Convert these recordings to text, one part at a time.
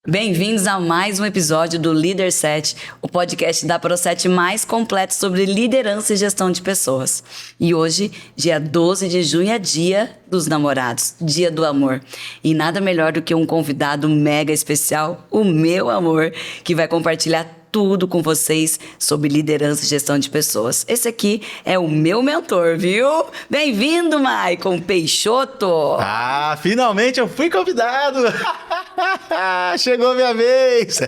Bem-vindos a mais um episódio do Líder 7, o podcast da ProSet mais completo sobre liderança e gestão de pessoas. E hoje, dia 12 de junho, é dia dos namorados, dia do amor. E nada melhor do que um convidado mega especial, o meu amor, que vai compartilhar tudo com vocês sobre liderança e gestão de pessoas. Esse aqui é o meu mentor, viu? Bem-vindo, Maicon Peixoto! Ah, finalmente eu fui convidado! Chegou a minha vez!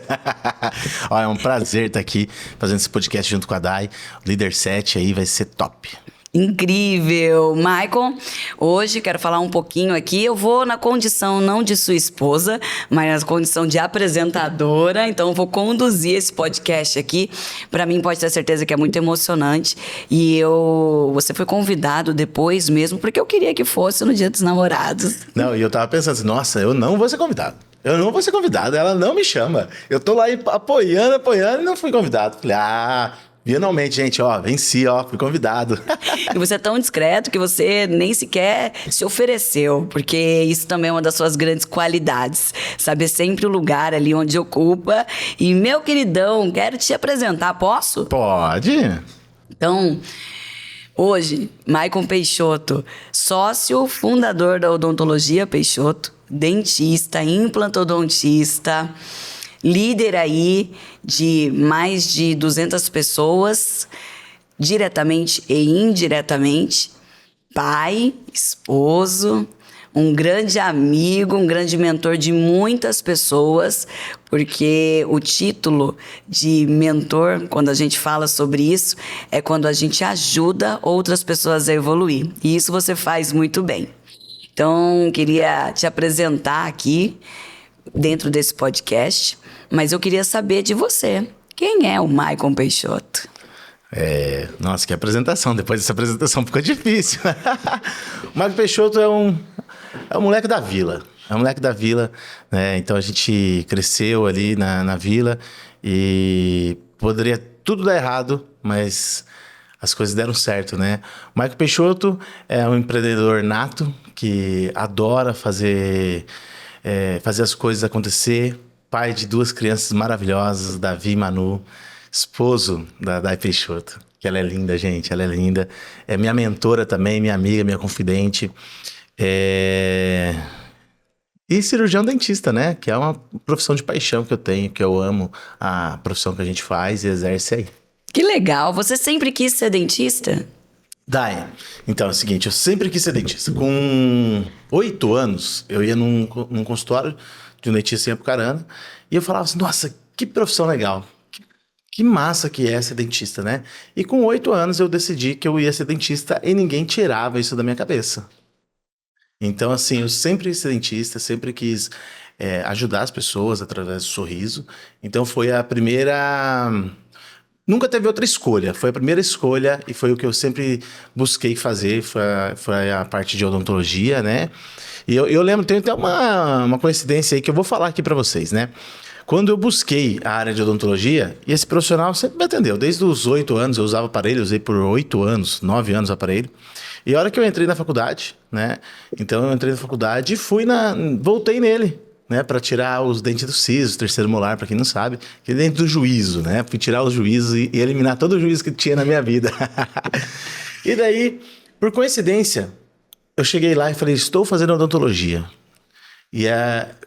Olha, é um prazer estar aqui fazendo esse podcast junto com a Dai. O Líder 7 aí vai ser top. Incrível! Maicon, hoje quero falar um pouquinho aqui. Eu vou na condição não de sua esposa, mas na condição de apresentadora. Então, eu vou conduzir esse podcast aqui. Para mim, pode ter certeza que é muito emocionante. E você foi convidado depois mesmo, porque eu queria que fosse no Dia dos Namorados. Não, e eu tava pensando assim, nossa, eu não vou ser convidado. Eu não vou ser convidado, ela não me chama. Eu tô lá apoiando e não fui convidado. Falei, finalmente, gente, venci, fui convidado. E você é tão discreto que você nem sequer se ofereceu, porque isso também é uma das suas grandes qualidades. Saber sempre o lugar ali onde ocupa. E, meu queridão, quero te apresentar, posso? Pode. Então, hoje, Maicon Peixoto, sócio fundador da Odontologia Peixoto, dentista, implantodontista, líder aí de mais de 200 pessoas, diretamente e indiretamente, pai, esposo, um grande amigo, um grande mentor de muitas pessoas, porque o título de mentor, quando a gente fala sobre isso, é quando a gente ajuda outras pessoas a evoluir. E isso você faz muito bem. Então, queria te apresentar aqui dentro desse podcast, mas eu queria saber de você. Quem é o Maicon Peixoto? Nossa, que apresentação. Depois dessa apresentação ficou difícil. O Maicon Peixoto é um moleque da vila. É um moleque da vila, né? Então a gente cresceu ali na vila e poderia tudo dar errado, mas as coisas deram certo, né? O Maicon Peixoto é um empreendedor nato que adora fazer as coisas acontecer. Pai de duas crianças maravilhosas, Davi e Manu. Esposo da Dai Peixoto, que ela é linda, gente, ela é linda. É minha mentora também, minha amiga, minha confidente. E cirurgião dentista, né? Que é uma profissão de paixão que eu tenho, que eu amo a profissão que a gente faz e exerce aí. Que legal! Você sempre quis ser dentista? Dai, então é o seguinte, eu sempre quis ser dentista. Com 8 anos, eu ia num consultório de um dentista em Apucarana e eu falava assim, nossa, que profissão legal. Que massa que é ser dentista, né? E com 8 anos eu decidi que eu ia ser dentista e ninguém tirava isso da minha cabeça. Então, assim, eu sempre quis ser dentista, sempre quis ajudar as pessoas através do sorriso. Então, foi a primeira... Nunca teve outra escolha. Foi a primeira escolha e foi o que eu sempre busquei fazer. Foi a parte de odontologia, né? E eu lembro, tem até uma coincidência aí que eu vou falar aqui pra vocês, né? Quando eu busquei a área de odontologia, e esse profissional sempre me atendeu. Desde os 8 anos eu usava aparelho, usei por 8 anos, 9 anos aparelho. E a hora que eu entrei na faculdade, né? Então eu entrei na faculdade e voltei nele, né? Para tirar os dentes do siso, terceiro molar, para quem não sabe, que é dentro do juízo, né? Fui tirar os juízos e eliminar todo o juízo que tinha na minha vida. E daí, por coincidência, eu cheguei lá e falei, estou fazendo odontologia. E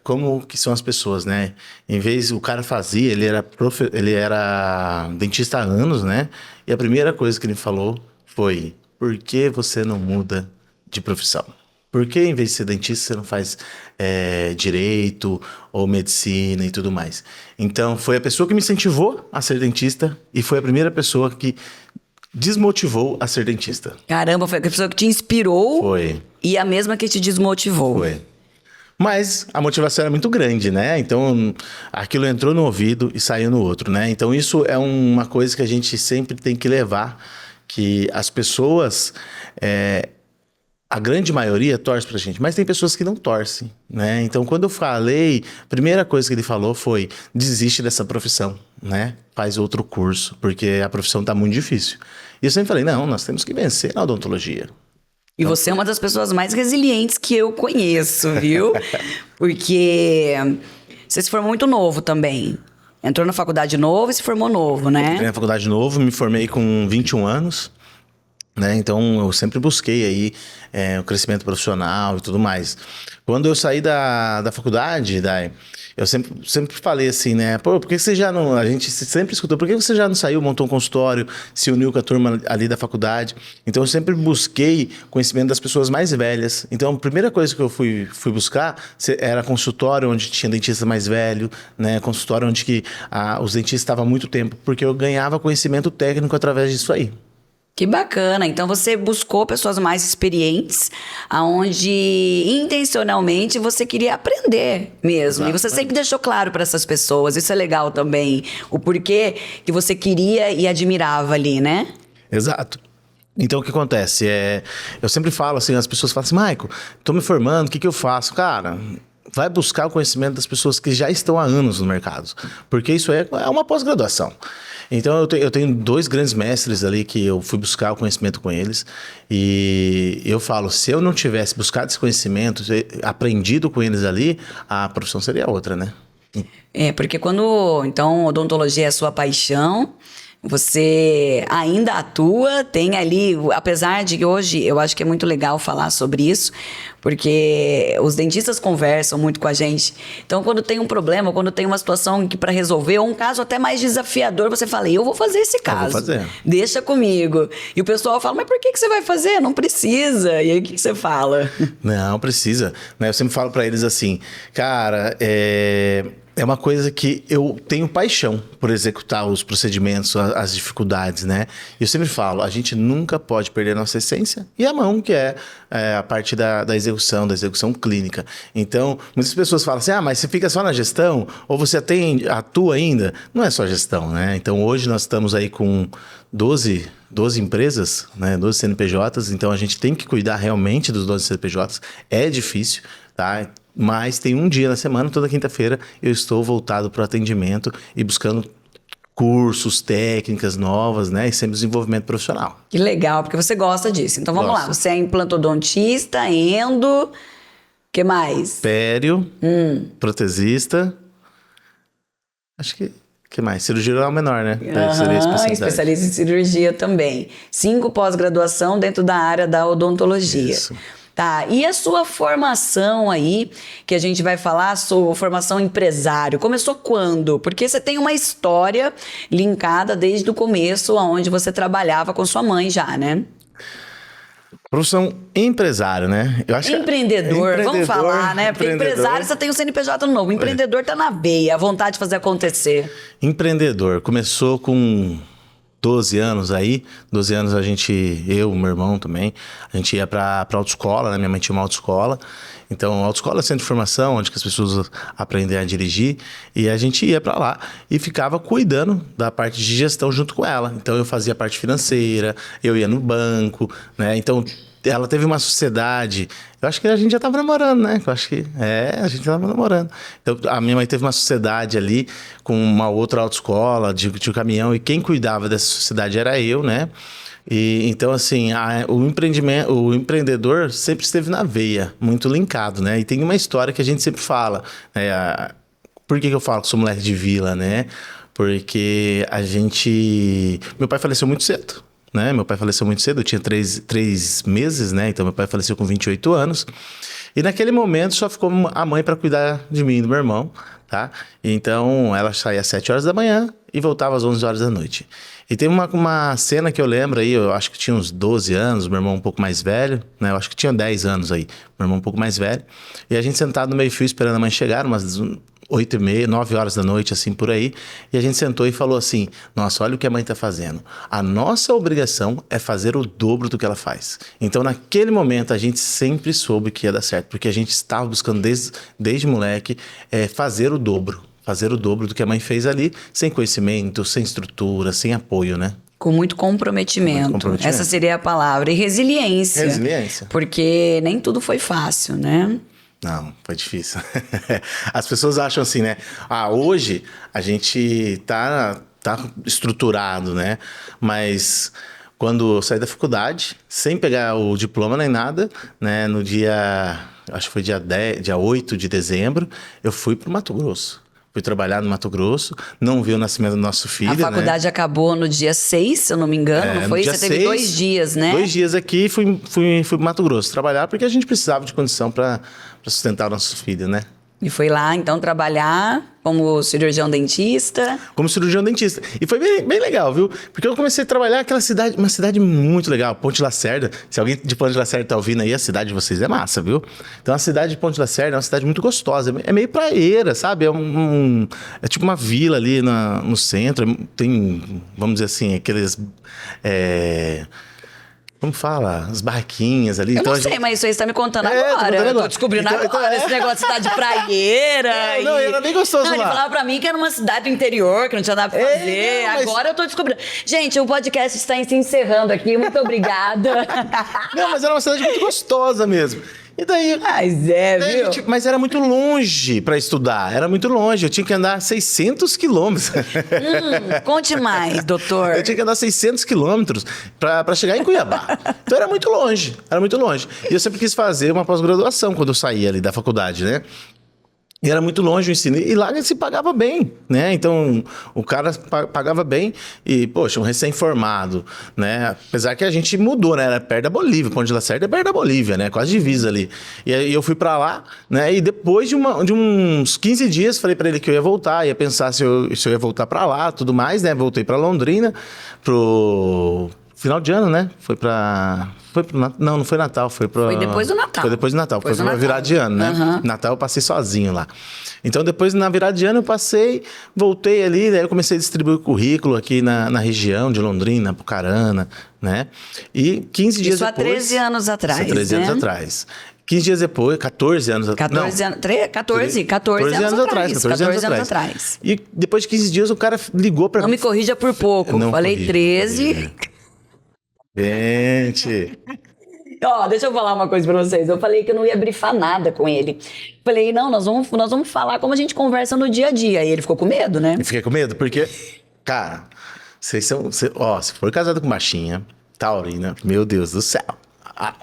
como que são as pessoas, né? Em vez, o cara fazia, ele era dentista há anos, né? E a primeira coisa que ele falou foi, por que você não muda de profissão? Por que em vez de ser dentista você não faz direito ou medicina e tudo mais? Então, foi a pessoa que me incentivou a ser dentista e foi a primeira pessoa que desmotivou a ser dentista. Caramba, foi a pessoa que te inspirou. Foi. E a mesma que te desmotivou. Foi. Mas a motivação era muito grande, né? Então, aquilo entrou no ouvido e saiu no outro, né? Então, isso é uma coisa que a gente sempre tem que levar, que as pessoas, a grande maioria torce pra gente, mas tem pessoas que não torcem, né? Então, quando eu falei, a primeira coisa que ele falou foi, desiste dessa profissão, né? Faz outro curso, porque a profissão tá muito difícil. E eu sempre falei, não, nós temos que vencer na odontologia. E você é uma das pessoas mais resilientes que eu conheço, viu? Porque Você se formou muito novo também. Entrou na faculdade novo e se formou novo, né? Entrei na faculdade novo, me formei com 21 anos. Né? Então, eu sempre busquei aí o crescimento profissional e tudo mais. Quando eu saí da faculdade, eu sempre falei assim, né? Pô, por que você já não... A gente sempre escutou, por que você já não saiu, montou um consultório, se uniu com a turma ali da faculdade? Então, eu sempre busquei conhecimento das pessoas mais velhas. Então, a primeira coisa que eu fui buscar era consultório onde tinha dentista mais velho, né? Consultório onde os dentistas estavam há muito tempo, porque eu ganhava conhecimento técnico através disso aí. Que bacana. Então você buscou pessoas mais experientes, aonde intencionalmente você queria aprender mesmo. Exato. E você sempre deixou claro para essas pessoas. Isso é legal também. O porquê que você queria e admirava ali, né? Exato. Então, o que acontece? Eu sempre falo assim, as pessoas falam assim, Maico, tô me formando, o que eu faço? Cara, vai buscar o conhecimento das pessoas que já estão há anos no mercado. Porque isso é uma pós-graduação. Então, eu tenho 2 grandes mestres ali que eu fui buscar o conhecimento com eles. E eu falo, se eu não tivesse buscado esse conhecimento, aprendido com eles ali, a profissão seria outra, né? Porque quando, então, odontologia é a sua paixão, você ainda atua, tem ali, apesar de que hoje eu acho que é muito legal falar sobre isso, porque os dentistas conversam muito com a gente. Então, quando tem um problema, quando tem uma situação que para resolver, ou um caso até mais desafiador, você fala, eu vou fazer esse caso. Eu vou fazer. Deixa comigo. E o pessoal fala, mas por que você vai fazer? Não precisa. E aí, o que você fala? Não, precisa. Eu sempre falo para eles assim, cara, é uma coisa que eu tenho paixão por executar os procedimentos, as dificuldades, né? Eu sempre falo, a gente nunca pode perder a nossa essência e a mão, que é a parte da execução clínica. Então, muitas pessoas falam assim, mas você fica só na gestão? Ou você atua ainda? Não é só gestão, né? Então, hoje nós estamos aí com 12 empresas, né? 12 CNPJs, então a gente tem que cuidar realmente dos 12 CNPJs. É difícil, tá? Mas tem um dia na semana, toda quinta-feira, eu estou voltado para o atendimento e buscando cursos, técnicas novas, né? E sempre desenvolvimento profissional. Que legal, porque você gosta disso. Então vamos lá, você é implantodontista, endo, que mais? Pério, protesista, acho que mais? Cirurgião menor, né? Seria especialista em cirurgia também. 5 pós-graduação dentro da área da odontologia. Isso. Tá, e a sua formação aí, que a gente vai falar, a sua formação empresário, começou quando? Porque você tem uma história linkada desde o começo, onde você trabalhava com sua mãe já, né? Profissão empresário, né? Eu acho empreendedor, vamos falar, né? Porque empresário você tem o CNPJ novo, empreendedor tá na veia, a vontade de fazer acontecer. Empreendedor, começou com 12 anos aí, 12 anos eu, meu irmão também, a gente ia pra autoescola, né? Minha mãe tinha uma autoescola, então a autoescola é centro de formação, onde que as pessoas aprendem a dirigir, e a gente ia pra lá e ficava cuidando da parte de gestão junto com ela. Então eu fazia a parte financeira, eu ia no banco, né? Então ela teve uma sociedade, eu acho que a gente já estava namorando, né? Eu acho que a gente estava namorando. Então a minha mãe teve uma sociedade ali com uma outra autoescola de caminhão, e quem cuidava dessa sociedade era eu, né? E então assim, o empreendedor sempre esteve na veia, muito linkado, né? E tem uma história que a gente sempre fala, né? Por que eu falo que sou moleque de vila, né? Porque meu pai faleceu muito cedo. Né? Meu pai faleceu muito cedo, eu tinha 3 meses, né? Então meu pai faleceu com 28 anos. E naquele momento só ficou a mãe para cuidar de mim e do meu irmão, tá? Então ela saía às 7 horas da manhã e voltava às 11 horas da noite. E tem uma cena que eu lembro aí, eu acho que tinha uns 12 anos, meu irmão um pouco mais velho, né? Eu acho que tinha 10 anos aí, meu irmão um pouco mais velho. E a gente sentado no meio-fio esperando a mãe chegar, umas 8h30, 9 horas da noite, assim, por aí. E a gente sentou e falou assim, nossa, olha o que a mãe tá fazendo. A nossa obrigação é fazer o dobro do que ela faz. Então, naquele momento, a gente sempre soube que ia dar certo, porque a gente estava buscando, desde moleque, fazer o dobro. Fazer o dobro do que a mãe fez ali, sem conhecimento, sem estrutura, sem apoio, né? Com muito comprometimento. Essa seria a palavra. E resiliência. Resiliência. Porque nem tudo foi fácil, né? Não, foi difícil. As pessoas acham assim, né? Hoje a gente tá estruturado, né? Mas quando eu saí da faculdade, sem pegar o diploma nem nada, né? No dia acho que foi dia 8 de dezembro, eu fui pro Mato Grosso. Fui trabalhar no Mato Grosso, não vi o nascimento do nosso filho, A faculdade acabou no dia 6, se eu não me engano, não foi? dia Você teve 6, 2 dias, né? 2 dias aqui e fui pro Mato Grosso trabalhar, porque a gente precisava de condição para sustentar o nosso filho, né? E foi lá, então, trabalhar como cirurgião dentista. Como cirurgião dentista. E foi bem legal, viu? Porque eu comecei a trabalhar naquela cidade, uma cidade muito legal, Ponte Lacerda. Se alguém de Ponte Lacerda tá ouvindo aí, a cidade de vocês é massa, viu? Então, a cidade de Ponte Lacerda é uma cidade muito gostosa. É meio praieira, sabe? É tipo uma vila ali no centro. Tem, vamos dizer assim, aqueles... como fala? As barraquinhas ali. Eu então, não sei, mas isso aí você tá me contando tô agora. contando Eu agora. tô descobrindo Então, agora esse negócio de cidade praieira. Não, era bem gostoso não, lá. Ele falava pra mim que era uma cidade do interior, que não tinha nada pra fazer. Não, mas... Agora eu tô descobrindo. Gente, o podcast está se encerrando aqui. Muito obrigada. Não, mas era uma cidade muito gostosa mesmo. E daí... Mas viu? Mas era muito longe para estudar. Era muito longe. Eu tinha que andar 600 quilômetros. Conte mais, doutor. Eu tinha que andar 600 quilômetros para chegar em Cuiabá. Então era muito longe. Era muito longe. E eu sempre quis fazer uma pós-graduação quando eu saí ali da faculdade, né? E era muito longe o ensino. E lá se pagava bem, né? Então, o cara pagava bem e, poxa, um recém-formado, né? Apesar que a gente mudou, né? Era perto da Bolívia. Ponte Lacerda é perto da Bolívia, né? Quase divisa ali. E aí eu fui pra lá, né? E depois de uns 15 dias, falei pra ele que eu ia voltar. Ia pensar se eu ia voltar pra lá, tudo mais, né? Voltei pra Londrina, pro... final de ano, né? Não foi Natal, foi depois do Natal. Foi depois do Natal, foi pra virada de ano, né? Uhum. Natal eu passei sozinho lá. Então depois, na virada de ano, eu passei, voltei ali, daí eu comecei a distribuir o currículo aqui na região de Londrina, Pucarana, né? E 15 dias Isso há depois... 13 anos atrás, Isso há 13 anos atrás. 15 dias depois, 14 anos atrás. 14 anos atrás. 14 anos atrás. E depois de 15 dias, o cara ligou pra... Não me corrija por pouco. Não Falei corrija, 13... Gente... Ó, deixa eu falar uma coisa pra vocês. Eu falei que eu não ia brifar nada com ele. Falei, não, nós vamos falar como a gente conversa no dia a dia. E ele ficou com medo, né? Eu fiquei com medo, porque, cara, se for casado com baixinha, taurina, meu Deus do céu.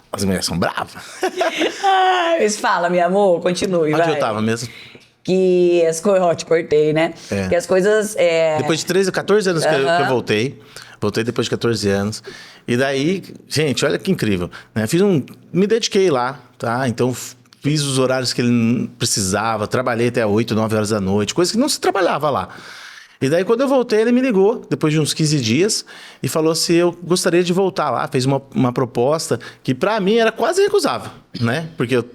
As mulheres são bravas. Mas fala, meu amor, continue. Onde vai. eu tava mesmo? Que as coisas. Ó, te cortei, né? É. Que as coisas. Depois de 14 anos que eu voltei. Voltei depois de 14 anos. E daí, gente, olha que incrível. Né? Me dediquei lá, tá? Então, fiz os horários que ele precisava. Trabalhei até 8, 9 horas da noite. Coisa que não se trabalhava lá. E daí, quando eu voltei, ele me ligou, depois de uns 15 dias, e falou se eu gostaria de voltar lá. Fez uma proposta que, pra mim, era quase recusável, né? Porque eu,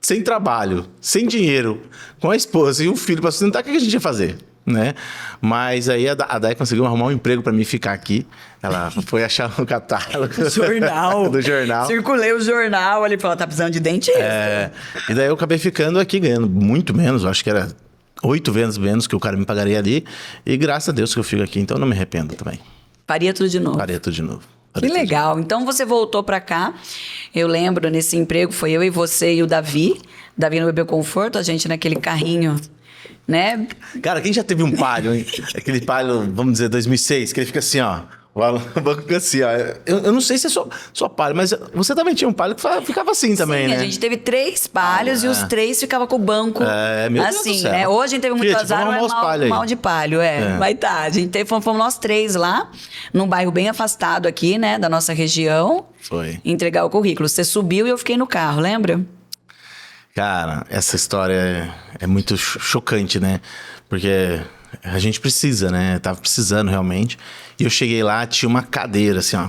sem trabalho, sem dinheiro, com a esposa e um filho pra sustentar, o que a gente ia fazer? Né? Mas aí a Day conseguiu arrumar um emprego pra mim ficar aqui. Ela foi achar no catálogo do jornal. Circulei o jornal, ele falou, tá precisando de dentista. E daí eu acabei ficando aqui, ganhando muito menos, eu acho que era 8 vezes menos que o cara me pagaria ali. E graças a Deus que eu fico aqui, então não me arrependo também. Faria tudo de novo. Faria tudo de novo. Que legal. Então você voltou pra cá. Eu lembro, nesse emprego, foi eu e você e o Davi. Davi no Bebê Conforto, a gente naquele carrinho... Né? Cara, quem já teve um Palio, hein? Aquele Palio, vamos dizer, 2006, que ele fica assim, ó. O banco fica assim, ó. Eu não sei se é só Palio, mas você também tinha um Palio que ficava assim também, né? A gente teve 3 Palios e os 3 ficavam com o banco meu Deus assim, do céu. né? Hoje a gente teve muito azar, vamos mal de Palio, Mas tá, a gente fomos nós 3 lá, num bairro bem afastado aqui, né, da nossa região. Foi. Entregar o currículo. Você subiu e eu fiquei no carro, lembra? Cara, essa história é muito chocante, né? Porque a gente precisa, né? Tava precisando realmente. E eu cheguei lá, tinha uma cadeira, assim, ó.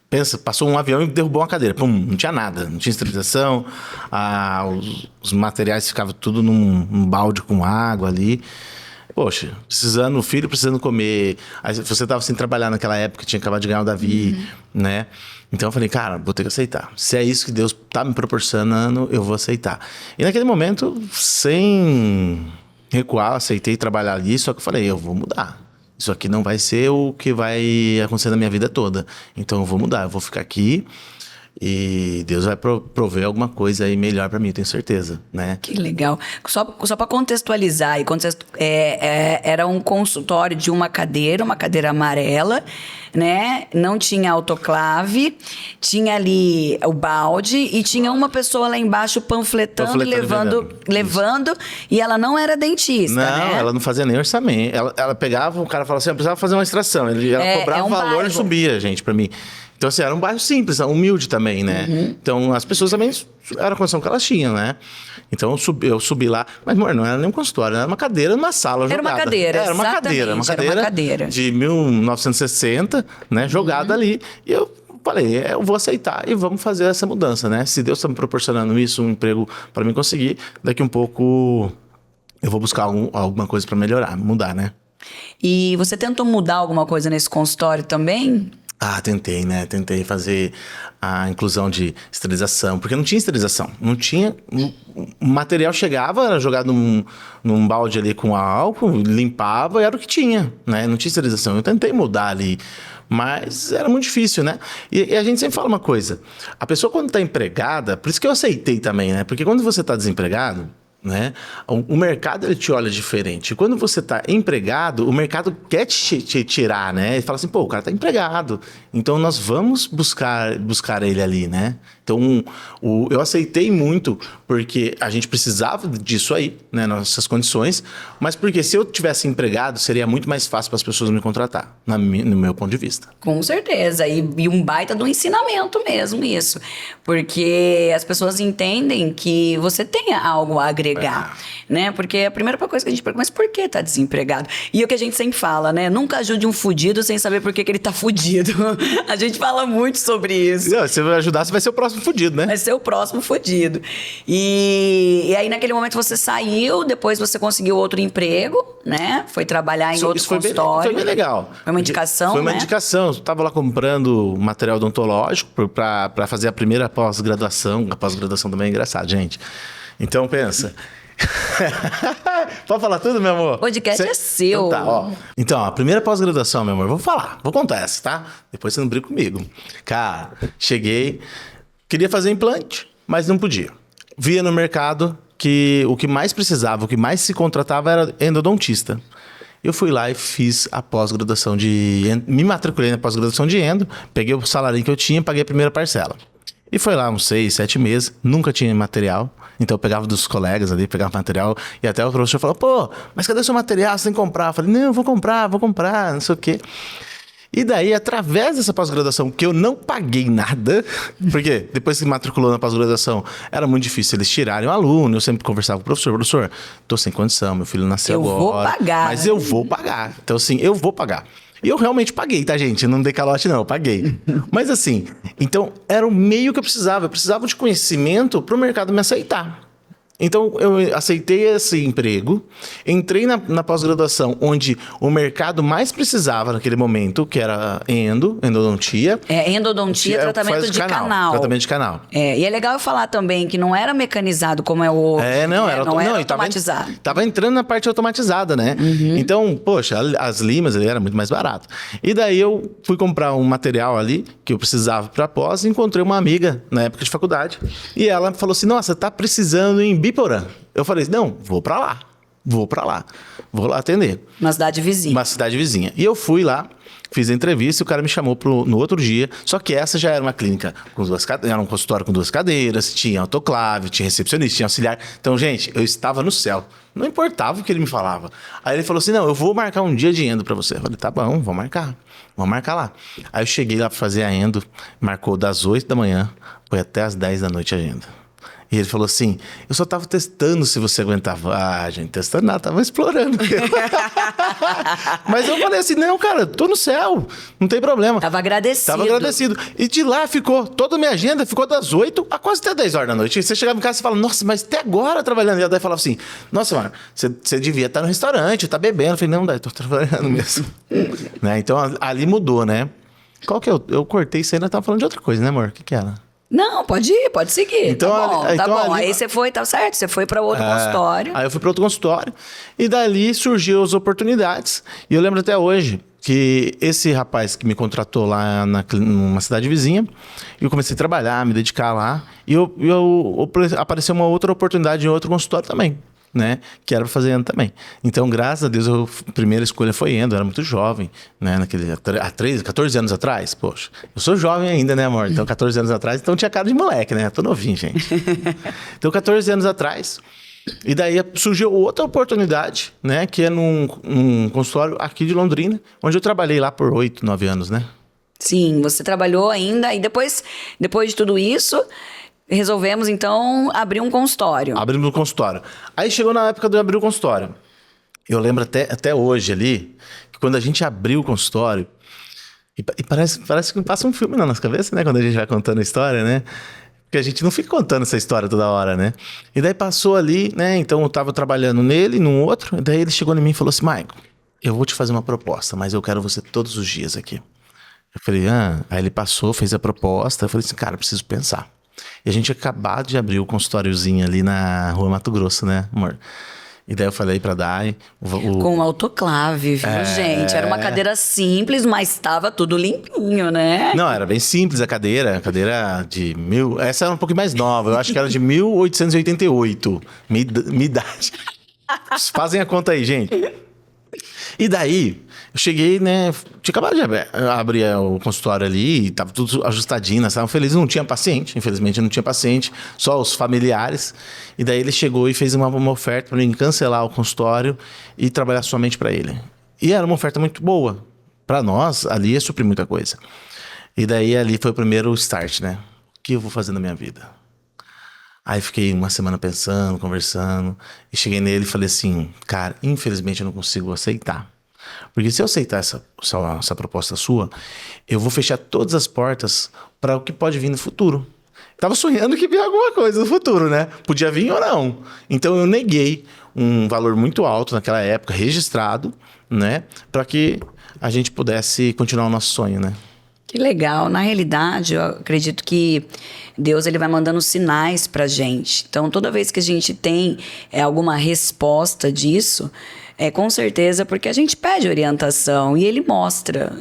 Pensa, passou um avião e derrubou uma cadeira. Pum, não tinha nada. Não tinha esterilização. Os materiais ficavam tudo num balde com água ali. Poxa, precisando, o filho precisando comer. Aí você tava sem trabalhar naquela época, tinha acabado de ganhar o Davi, né? Então eu falei, cara, vou ter que aceitar. Se é isso que Deus tá me proporcionando, eu vou aceitar. E naquele momento, sem recuar, aceitei trabalhar ali, só que eu falei, eu vou mudar. Isso aqui não vai ser o que vai acontecer na minha vida toda. Então eu vou mudar, eu vou ficar aqui. E Deus vai prover alguma coisa aí melhor pra mim, eu tenho certeza, né? Que legal. Só para contextualizar, era um consultório de uma cadeira amarela, né? Não tinha autoclave, tinha ali o balde e tinha uma pessoa lá embaixo panfletando levando, e ela não era dentista, não, né? ela não fazia nem orçamento. Ela pegava, o cara falava assim, eu precisava fazer uma extração. Ela cobrava valor bairro. E subia, gente, pra mim. Então, assim, era um bairro simples, humilde também, né? Então, as pessoas também, era a condição que elas tinham, né? Então, eu subi lá. Mas, amor, não era nem um consultório, era uma cadeira numa sala jogada. Era uma cadeira, Era uma cadeira de 1960, né? Jogada ali. E eu falei, eu vou aceitar e vamos fazer essa mudança, né? Se Deus está me proporcionando isso, um emprego para mim conseguir, daqui um pouco eu vou buscar alguma coisa para melhorar, mudar, né? E você tentou mudar alguma coisa nesse consultório também? Ah, tentei, né? Tentei fazer a inclusão de esterilização, porque não tinha esterilização. Não tinha... O material chegava, era jogado num balde ali com álcool, limpava e era o que tinha, né? Não tinha esterilização. Eu tentei mudar ali, mas era muito difícil, né? E a gente sempre fala uma coisa. A pessoa quando está empregada... Por isso que eu aceitei também, né? Porque quando você está desempregado... né? O mercado ele te olha diferente. Quando você está empregado, o mercado quer te tirar, né? Ele fala assim, pô, o cara está empregado, então nós vamos buscar ele ali, né? Então eu aceitei muito porque a gente precisava disso aí, né? Nossas condições, mas porque se eu tivesse empregado seria muito mais fácil para as pessoas me contratar, no meu ponto de vista. Com certeza, e um baita do ensinamento mesmo isso, porque as pessoas entendem que você tem algo a agregar, né? Porque a primeira coisa que a gente pergunta, mas por que tá desempregado? E o que a gente sempre fala, né? Nunca ajude um fudido sem saber por que ele tá fudido. A gente fala muito sobre isso. Não, você vai ajudar, você vai ser o próximo fudido, né? Vai ser o próximo fudido. E aí, naquele momento, você saiu, depois você conseguiu outro emprego, né? Foi trabalhar em outro consultório. Foi bem legal. Foi uma indicação, Foi uma né? indicação. Eu tava lá comprando material odontológico para fazer a primeira pós-graduação. A pós-graduação também é engraçado, gente. Então, pensa... Pode falar tudo, meu amor? O podcast é seu. Então, tá, ó. Então, a primeira pós-graduação, meu amor, vou contar essa, tá? Depois você não briga comigo. Cara, cheguei, queria fazer implante, mas não podia. Via no mercado que o que mais precisava, o que mais se contratava era endodontista. Eu fui lá e fiz a pós-graduação me matriculei na pós-graduação de endo, peguei o salário que eu tinha, paguei a primeira parcela. E foi lá uns 6, 7 meses, nunca tinha material. Então eu pegava dos colegas ali, pegava material. E até o professor falou, pô, mas cadê o seu material? Você tem que comprar. Eu falei, não, vou comprar, não sei o quê. E daí, através dessa pós-graduação, que eu não paguei nada, porque depois que matriculou na pós-graduação, era muito difícil eles tirarem o aluno. Eu sempre conversava com o professor, tô sem condição, meu filho nasceu agora. Eu vou pagar. Mas eu vou pagar. Então assim, eu vou pagar. E eu realmente paguei, tá, gente? Não dei calote, não. Eu paguei. Mas assim, então era o meio que eu precisava. Eu precisava de conhecimento para o mercado me aceitar. Então, eu aceitei esse emprego, entrei na pós-graduação, onde o mercado mais precisava naquele momento, que era endodontia. Endodontia, tratamento de canal. Tratamento de canal. E é legal eu falar também que não era mecanizado como é hoje. Não era automatizado. Tava entrando na parte automatizada, né? Então, poxa, as limas ali era muito mais barato. E daí eu fui comprar um material ali, que eu precisava para pós, e encontrei uma amiga na época de faculdade. E ela falou assim, nossa, tá precisando em Biporã. Eu falei, não, vou pra lá. Vou lá atender. Uma cidade vizinha. E eu fui lá, fiz a entrevista e o cara me chamou no outro dia. Só que essa já era uma clínica com era um consultório com 2 cadeiras, tinha autoclave, tinha recepcionista, tinha auxiliar. Então, gente, eu estava no céu. Não importava o que ele me falava. Aí ele falou assim, não, eu vou marcar um dia de endo pra você. Eu falei, tá bom, vamos marcar lá. Aí eu cheguei lá pra fazer a endo, marcou das 8 da manhã, foi até as 10 da noite a endo. E ele falou assim, eu só tava testando se você aguentava. Ah, gente, testando nada, tava explorando. Mas eu falei assim, não, cara, tô no céu, não tem problema. Tava agradecido. E de lá ficou, toda a minha agenda ficou das 8 a quase até 10 horas da noite. E você chegava em casa e fala, nossa, mas até agora trabalhando. E daí falava assim, nossa, mano, você devia estar no restaurante, tá bebendo. Eu falei, não, daí tô trabalhando mesmo. Né? Então ali mudou, né? Qual que é? Eu cortei isso aí, nós tava falando de outra coisa, né, amor? O que era? Não, pode ir, pode seguir. Então, tá bom. Ali... Aí você foi, tá certo, você foi para outro consultório. Aí eu fui para outro consultório e dali surgiu as oportunidades. E eu lembro até hoje, que esse rapaz que me contratou lá numa cidade vizinha, eu comecei a trabalhar, me dedicar lá, e apareceu uma outra oportunidade em outro consultório também, né? Que era para fazer endo também. Então, graças a Deus, a primeira escolha foi endo. Eu era muito jovem, né? Há 14 anos atrás, poxa. Eu sou jovem ainda, né, amor? Então, 14 anos atrás, então tinha cara de moleque, né? Eu tô novinho, gente. Então, 14 anos atrás... E daí surgiu outra oportunidade, né? Que é num consultório aqui de Londrina, onde eu trabalhei lá por 8, 9 anos, né? Sim, você trabalhou ainda e depois de tudo isso, resolvemos então abrir um consultório. Abrimos um consultório. Aí chegou na época de abrir o consultório. Eu lembro até hoje ali, que quando a gente abriu o consultório, e parece que passa um filme na nossa cabeça, né? Quando a gente vai contando a história, né? Porque a gente não fica contando essa história toda hora, né? E daí passou ali, né? Então eu tava trabalhando nele, num outro. E daí ele chegou em mim e falou assim: Maicon, eu vou te fazer uma proposta, mas eu quero você todos os dias aqui. Eu falei, Aí ele passou, fez a proposta. Eu falei assim, cara, eu preciso pensar. E a gente tinha acabado de abrir o consultóriozinho ali na Rua Mato Grosso, né, amor? E daí eu falei pra Dai... Com autoclave, viu, gente? Era uma cadeira simples, mas estava tudo limpinho, né? Não, era bem simples a cadeira de Essa era um pouquinho mais nova, eu acho que era de 1888, minha idade. Fazem a conta aí, gente. E daí, eu cheguei, né? Tinha acabado de abrir o consultório ali, tava tudo ajustadinho, nós estávamos felizes. Não tinha paciente, infelizmente não tinha paciente, só os familiares. E daí ele chegou e fez uma oferta para mim cancelar o consultório e trabalhar somente para ele. E era uma oferta muito boa. Para nós, ali ia suprir muita coisa. E daí ali foi o primeiro start, né? O que eu vou fazer na minha vida? Aí fiquei uma semana pensando, conversando, e cheguei nele e falei assim, cara, infelizmente eu não consigo aceitar. Porque se eu aceitar essa proposta sua, eu vou fechar todas as portas para o que pode vir no futuro. Tava sonhando que vinha alguma coisa no futuro, né? Podia vir ou não. Então eu neguei um valor muito alto naquela época, registrado, né? Para que a gente pudesse continuar o nosso sonho, né? Que legal. Na realidade, eu acredito que Deus ele vai mandando sinais pra gente. Então, toda vez que a gente tem alguma resposta disso, com certeza porque a gente pede orientação e ele mostra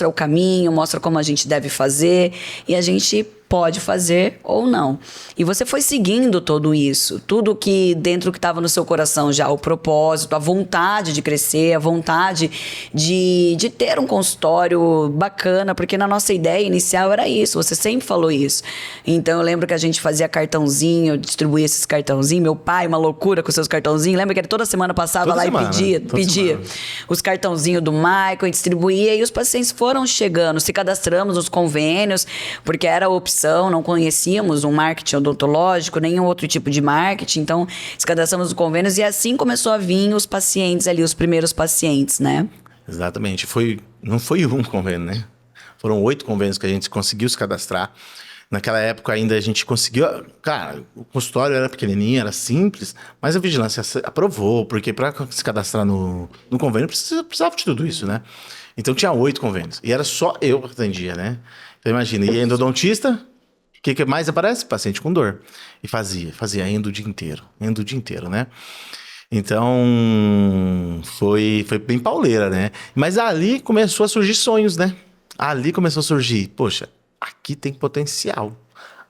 o caminho, mostra como a gente deve fazer e a gente pode fazer ou não. E você foi seguindo tudo isso, tudo que dentro que estava no seu coração já, o propósito, a vontade de crescer, a vontade de ter um consultório bacana, porque na nossa ideia inicial era isso, você sempre falou isso. Então eu lembro que a gente fazia cartãozinho, distribuía esses cartãozinhos, meu pai, uma loucura com seus cartãozinhos, lembra que ele toda semana passava toda lá semana, e pedia os cartãozinhos do Maicon, e distribuía, e os pacientes foram chegando, se cadastramos nos convênios, porque era a opção, não conhecíamos um marketing odontológico, nenhum outro tipo de marketing, então se cadastramos nos convênios e assim começou a vir os pacientes ali, os primeiros pacientes, né? Exatamente. Não foi um convênio, né? Foram 8 convênios que a gente conseguiu se cadastrar. Naquela época ainda a gente conseguiu... Cara, o consultório era pequenininho, era simples, mas a vigilância aprovou, porque para se cadastrar no convênio precisava de tudo isso, né? Então tinha 8 convênios. E era só eu que atendia, né? Então imagina, e endodontista... O que mais aparece? Paciente com dor. E fazia endo o dia inteiro, né? Então, foi bem pauleira, né? Mas ali começou a surgir sonhos, né? Ali começou a surgir, poxa, aqui tem potencial.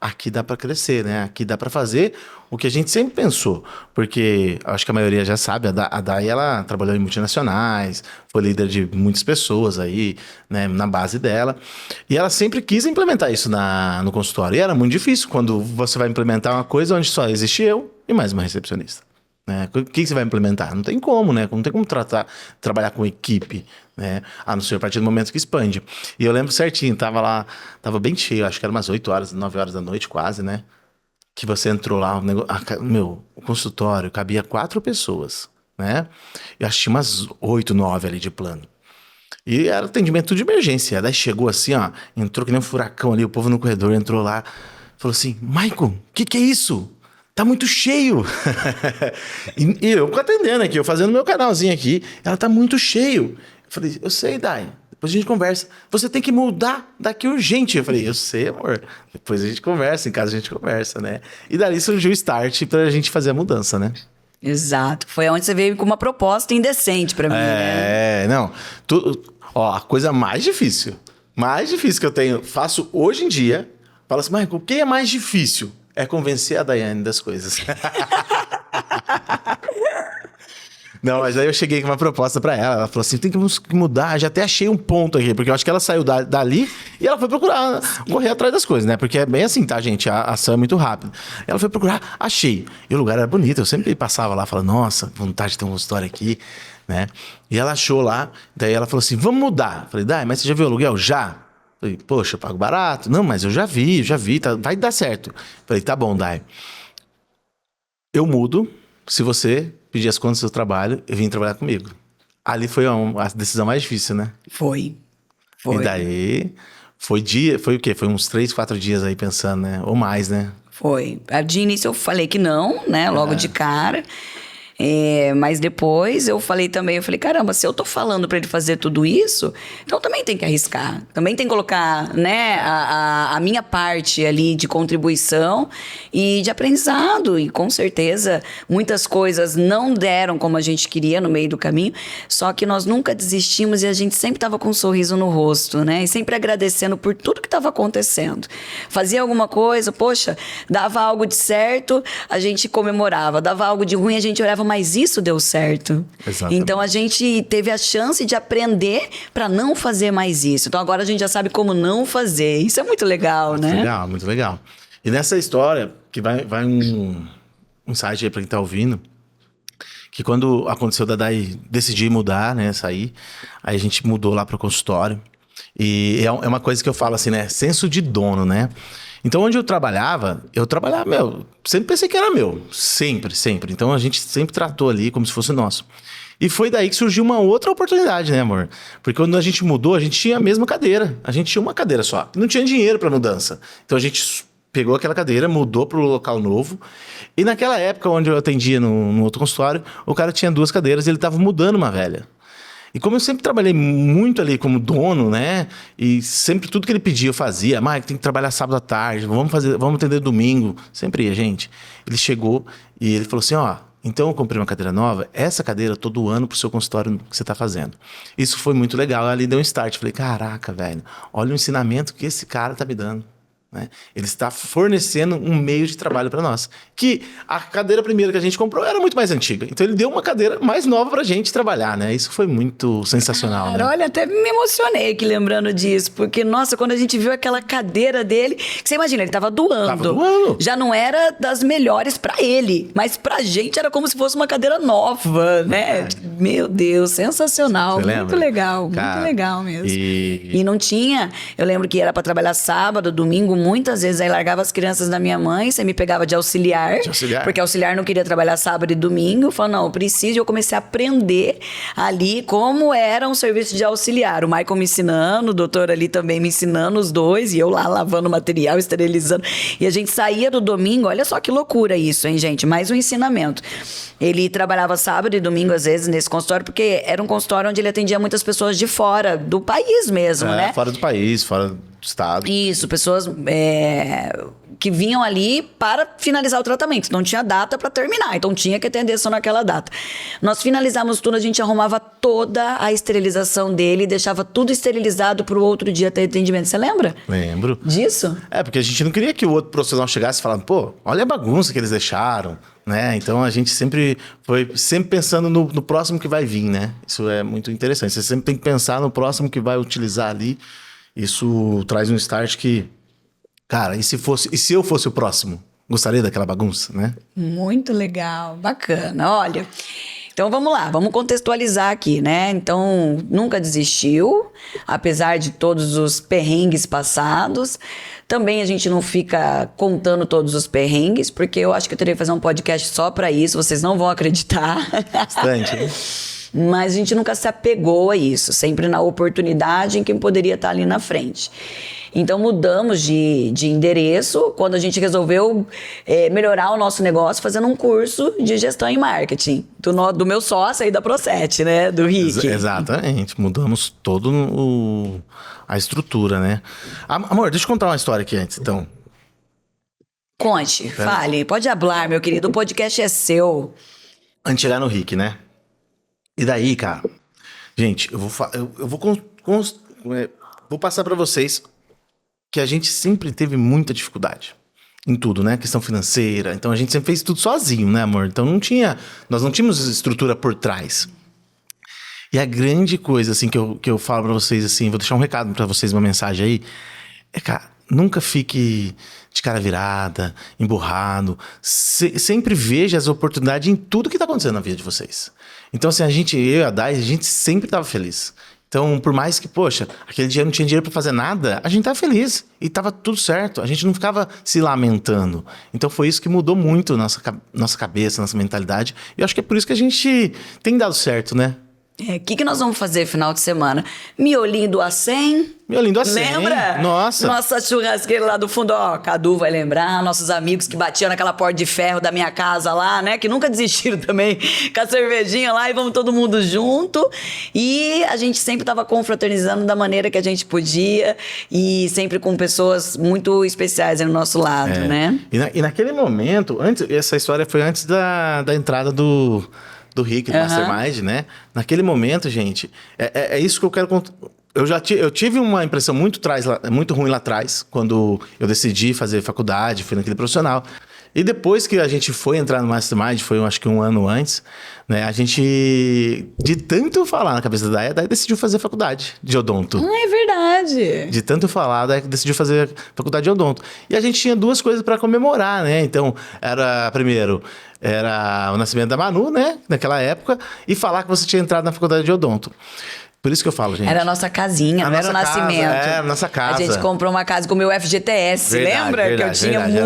Aqui dá para crescer, né? Aqui dá para fazer o que a gente sempre pensou. Porque, acho que a maioria já sabe, a Dai, ela trabalhou em multinacionais, foi líder de muitas pessoas aí, né, na base dela. E ela sempre quis implementar isso no consultório. E era muito difícil quando você vai implementar uma coisa onde só existe eu e mais uma recepcionista. Né? O que você vai implementar? Não tem como, né? Não tem como trabalhar com equipe, né? A não ser a partir do momento que expande. E eu lembro certinho, tava bem cheio, acho que era umas 8 horas, 9 horas da noite quase, né? Que você entrou lá, o consultório cabia 4 pessoas, né? Eu acho que tinha umas 8, 9 ali de plano. E era atendimento de emergência. Daí chegou assim, ó, entrou que nem um furacão ali, o povo no corredor entrou lá, falou assim, Maicon, o que é isso? Tá muito cheio. e eu atendendo aqui, eu fazendo meu canalzinho aqui. Ela tá muito cheio. Eu falei, eu sei, Dai. Depois a gente conversa. Você tem que mudar daqui urgente. Eu falei, eu sei, amor. Depois a gente conversa, em casa a gente conversa, né? E dali surgiu o start pra gente fazer a mudança, né? Exato. Foi onde você veio com uma proposta indecente pra mim, né? Não. A coisa mais difícil que eu faço hoje em dia, fala assim, Michael, o que é mais difícil? É convencer a Daiane das coisas. Não, mas aí eu cheguei com uma proposta pra ela. Ela falou assim, tem que mudar. Já até achei um ponto aqui, porque eu acho que ela saiu dali e ela foi procurar, correr atrás das coisas, né? Porque é bem assim, tá, gente? A ação é muito rápida. Ela foi procurar, achei. E o lugar era bonito. Eu sempre passava lá, falava, nossa, vontade de ter um consultório aqui, né? E ela achou lá. Daí ela falou assim, vamos mudar. Falei, Dai, mas você já viu o aluguel? Já. Falei, poxa, eu pago barato. Não, mas eu já vi, tá, vai dar certo. Falei, tá bom, Dai. Eu mudo se você pedir as contas do seu trabalho e vir trabalhar comigo. Ali foi a decisão mais difícil, né? Foi. E daí, foi o quê? Foi uns 3, 4 dias aí pensando, né? Ou mais, né? Foi. De início eu falei que não, né? Logo de cara. Mas depois eu falei, caramba, se eu tô falando pra ele fazer tudo isso, então também tem que arriscar. Também tem que colocar, né, a minha parte ali de contribuição e de aprendizado. E com certeza muitas coisas não deram como a gente queria no meio do caminho, só que nós nunca desistimos e a gente sempre tava com um sorriso no rosto, né? E sempre agradecendo por tudo que tava acontecendo. Fazia alguma coisa, poxa, dava algo de certo, a gente comemorava. Dava algo de ruim, a gente olhava, mas isso deu certo. Exatamente. Então a gente teve a chance de aprender para não fazer mais isso. Então agora a gente já sabe como não fazer. Isso é muito legal, né? Legal, muito legal. E nessa história, que vai um insight aí pra quem tá ouvindo, que quando aconteceu da Dai decidir mudar, né, sair, aí a gente mudou lá pro consultório. E é uma coisa que eu falo assim, né, senso de dono, né? Então, onde eu trabalhava, sempre pensei que era meu. Sempre, sempre. Então, a gente sempre tratou ali como se fosse nosso. E foi daí que surgiu uma outra oportunidade, né, amor? Porque quando a gente mudou, a gente tinha a mesma cadeira. A gente tinha uma cadeira só. Não tinha dinheiro para mudança. Então, a gente pegou aquela cadeira, mudou para o local novo. E naquela época, onde eu atendia no outro consultório, o cara tinha 2 cadeiras e ele estava mudando uma velha. E como eu sempre trabalhei muito ali como dono, né? E sempre tudo que ele pedia eu fazia. Mike, tem que trabalhar sábado à tarde, vamos atender domingo. Sempre ia, gente. Ele chegou e ele falou assim, ó, então eu comprei uma cadeira nova, essa cadeira todo ano pro seu consultório que você tá fazendo. Isso foi muito legal, ali deu um start. Falei, caraca, velho, olha o ensinamento que esse cara tá me dando. Né? Ele está fornecendo um meio de trabalho para nós. Que a cadeira primeira que a gente comprou era muito mais antiga. Então ele deu uma cadeira mais nova para a gente trabalhar, né? Isso foi muito sensacional. Cara, né? olha, até me emocionei aqui lembrando disso. Porque, nossa, quando a gente viu aquela cadeira dele... Que você imagina, ele tava doando. Tava doando. Já não era das melhores para ele. Mas pra gente era como se fosse uma cadeira nova, né? Meu Deus, sensacional. Você muito lembra? legal, Cara, muito legal mesmo. E não tinha... Eu lembro que era para trabalhar sábado, domingo, muitas vezes aí largava as crianças da minha mãe, você me pegava de auxiliar. Porque auxiliar não queria trabalhar sábado e domingo. Eu falava, não, eu preciso. E eu comecei a aprender ali como era um serviço de auxiliar. O Michael me ensinando, o doutor ali também me ensinando, os dois. E eu lá lavando material, esterilizando. E a gente saía do domingo, olha só que loucura isso, hein, gente? Mais um ensinamento. Ele trabalhava sábado e domingo, às vezes, nesse consultório, porque era um consultório onde ele atendia muitas pessoas de fora, do país mesmo, né? Fora do país, fora do estado. Isso, pessoas que vinham ali para finalizar o tratamento. Não tinha data para terminar, então tinha que atender só naquela data. Nós finalizamos tudo, a gente arrumava toda a esterilização dele e deixava tudo esterilizado para o outro dia ter atendimento. Você lembra? Lembro. Disso? Porque a gente não queria que o outro profissional chegasse falando, pô, olha a bagunça que eles deixaram, né? Então a gente sempre foi pensando no próximo que vai vir, né? Isso é muito interessante. Você sempre tem que pensar no próximo que vai utilizar ali. Isso traz um start que, cara, e se eu fosse o próximo? Gostaria daquela bagunça, né? Muito legal, bacana. Olha, então vamos lá, vamos contextualizar aqui, né? Então, nunca desistiu, apesar de todos os perrengues passados. Também a gente não fica contando todos os perrengues, porque eu acho que eu teria que fazer um podcast só para isso, vocês não vão acreditar. Bastante, né? Mas a gente nunca se apegou a isso, sempre na oportunidade em quem poderia estar ali na frente. Então mudamos de endereço quando a gente resolveu melhorar o nosso negócio fazendo um curso de gestão e marketing. Do meu sócio aí da Procete, né? Do Rick. Exatamente, mudamos todo a estrutura, né? Amor, deixa eu contar uma história aqui antes, então. Conte, fale, pode hablar, meu querido, o podcast é seu. antes de chegar no Rick, né? E daí, cara, gente, vou passar pra vocês que a gente sempre teve muita dificuldade em tudo, né? Questão financeira. Então a gente sempre fez tudo sozinho, né, amor? Então nós não tínhamos estrutura por trás. E a grande coisa, assim, que eu falo pra vocês, assim, vou deixar um recado pra vocês, uma mensagem aí, cara, nunca fique de cara virada, emburrado. Sempre veja as oportunidades em tudo que tá acontecendo na vida de vocês. Então, assim, eu e a Dai, a gente sempre tava feliz. Então, por mais que, poxa, aquele dia não tinha dinheiro pra fazer nada, a gente tava feliz. E tava tudo certo. A gente não ficava se lamentando. Então, foi isso que mudou muito nossa cabeça, nossa mentalidade. E eu acho que é por isso que a gente tem dado certo, né? O que nós vamos fazer final de semana? Miolinho do A100? Miolinho do A100. Lembra? Nossa. Nossa churrasqueira lá do fundo, ó, Cadu vai lembrar, nossos amigos que batiam naquela porta de ferro da minha casa lá, né? Que nunca desistiram também com a cervejinha lá e vamos todo mundo junto. E a gente sempre tava confraternizando da maneira que a gente podia e sempre com pessoas muito especiais aí no nosso lado, né? E naquele momento, essa história foi antes da entrada do Rick, do Mastermind, né? Naquele momento, gente, é isso que eu quero contar. Eu tive uma impressão muito ruim lá atrás, quando eu decidi fazer faculdade, fui naquele profissional. E depois que a gente foi entrar no Mastermind, foi acho que um ano antes, né? A gente, de tanto falar na cabeça da Dai decidiu fazer faculdade de odonto. É verdade. De tanto falar, a Dai decidiu fazer faculdade de odonto. E a gente tinha duas coisas para comemorar, né? Então, primeiro, era o nascimento da Manu, né? Naquela época, e falar que você tinha entrado na faculdade de odonto. Por isso que eu falo, gente. Era a nossa casinha, não era o nascimento. Era a nossa casa. A gente comprou uma casa com o meu FGTS, lembra? Verdade, que eu tinha verdade.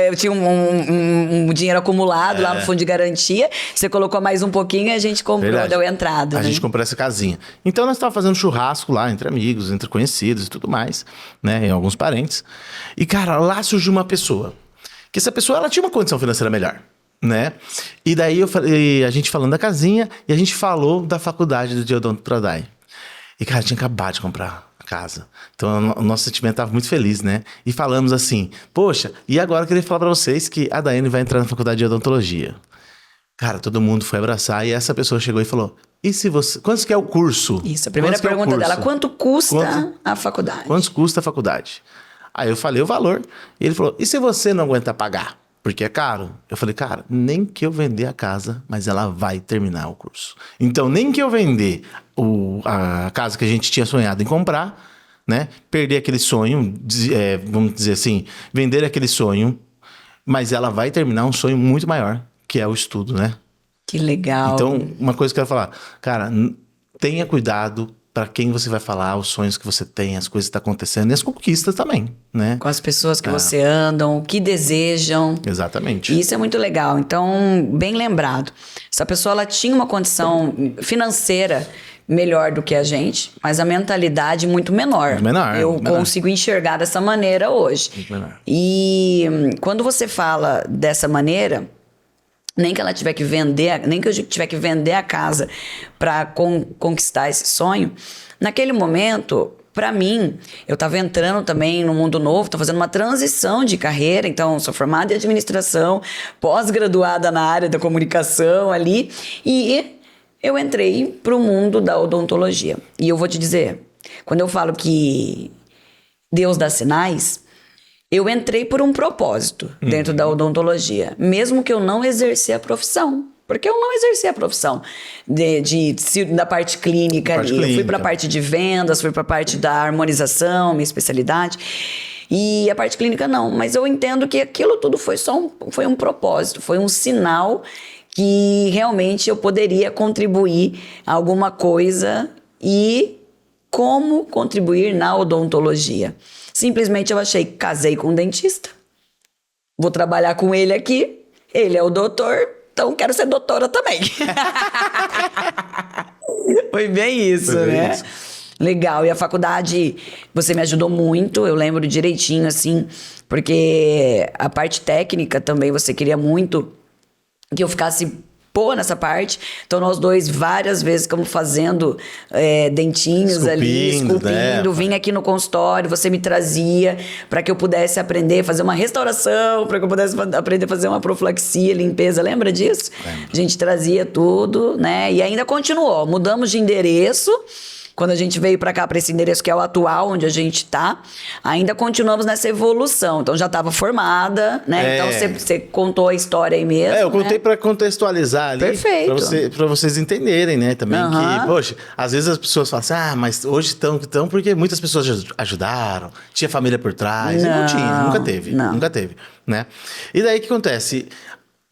eu tinha um dinheiro acumulado lá no fundo de garantia. Você colocou mais um pouquinho e a gente comprou, Verdade. deu entrada. A gente comprou essa casinha. Então nós estávamos fazendo churrasco lá, entre amigos, entre conhecidos e tudo mais, né? E alguns parentes. E, cara, lá surgiu uma pessoa. Que essa pessoa, ela tinha uma condição financeira melhor, né? E daí a gente falando da casinha e a gente falou da faculdade de odonto pra Dai. E, cara, tinha acabado de comprar a casa. Então, o nosso sentimento estava muito feliz, né? E falamos assim, poxa, e agora eu queria falar pra vocês que a Daiane vai entrar na faculdade de odontologia. Cara, todo mundo foi abraçar e essa pessoa chegou e falou, e se você... Quanto que é o curso? Isso, a primeira pergunta dela, quanto custa a faculdade? Quanto custa a faculdade? Aí eu falei o valor e ele falou, e se você não aguentar pagar? Porque é caro. Eu falei, cara, nem que eu vender a casa, mas ela vai terminar o curso. Então, nem que eu vender a casa que a gente tinha sonhado em comprar, né? Perder aquele sonho, vamos dizer assim, vender aquele sonho, mas ela vai terminar um sonho muito maior, que é o estudo, né? Que legal. Então, uma coisa que eu quero falar, cara, tenha cuidado para quem você vai falar, os sonhos que você tem, as coisas que estão acontecendo e as conquistas também, né? Com as pessoas que você andam, o que desejam. Exatamente. E isso é muito legal. Então, bem lembrado. Essa pessoa, ela tinha uma condição financeira melhor do que a gente, mas a mentalidade muito menor. Muito menor. Eu consigo enxergar dessa maneira hoje. Muito menor. E quando você fala dessa maneira... Nem que ela tiver que vender, nem que eu tiver que vender a casa para conquistar esse sonho. Naquele momento, para mim, eu estava entrando também no mundo novo, estou fazendo uma transição de carreira. Então, sou formada em administração, pós-graduada na área da comunicação ali. E eu entrei para o mundo da odontologia. E eu vou te dizer, quando eu falo que Deus dá sinais... Eu entrei por um propósito dentro da odontologia, mesmo que eu não exercer a profissão. Porque eu não exerci a profissão da parte clínica ali. Eu fui para a parte de vendas, fui para a parte da harmonização, minha especialidade. E a parte clínica não. Mas eu entendo que aquilo tudo foi um propósito, foi um sinal que realmente eu poderia contribuir a alguma coisa e como contribuir na odontologia. Simplesmente eu achei que casei com um dentista, vou trabalhar com ele aqui, ele é o doutor, então quero ser doutora também. Foi bem isso, né? Isso. Legal, e a faculdade, você me ajudou muito, eu lembro direitinho, assim, porque a parte técnica também você queria muito que eu ficasse pô nessa parte. Então, nós dois várias vezes ficamos fazendo dentinhos ali, esculpindo. Né? Vim aqui no consultório, você me trazia para que eu pudesse aprender a fazer uma restauração, para que eu pudesse aprender a fazer uma profilaxia, limpeza. Lembra disso? Lembro. A gente trazia tudo, né? E ainda continuou. Mudamos de endereço. Quando a gente veio para cá, para esse endereço que é o atual, onde a gente tá, ainda continuamos nessa evolução. Então, já estava formada, né? Então, você contou a história aí mesmo, eu contei né? para contextualizar ali. Perfeito. Para vocês entenderem, né? Também que, poxa, às vezes as pessoas falam assim, mas hoje estão porque muitas pessoas ajudaram, tinha família por trás. Não tinha, nunca teve, né? E daí o que acontece?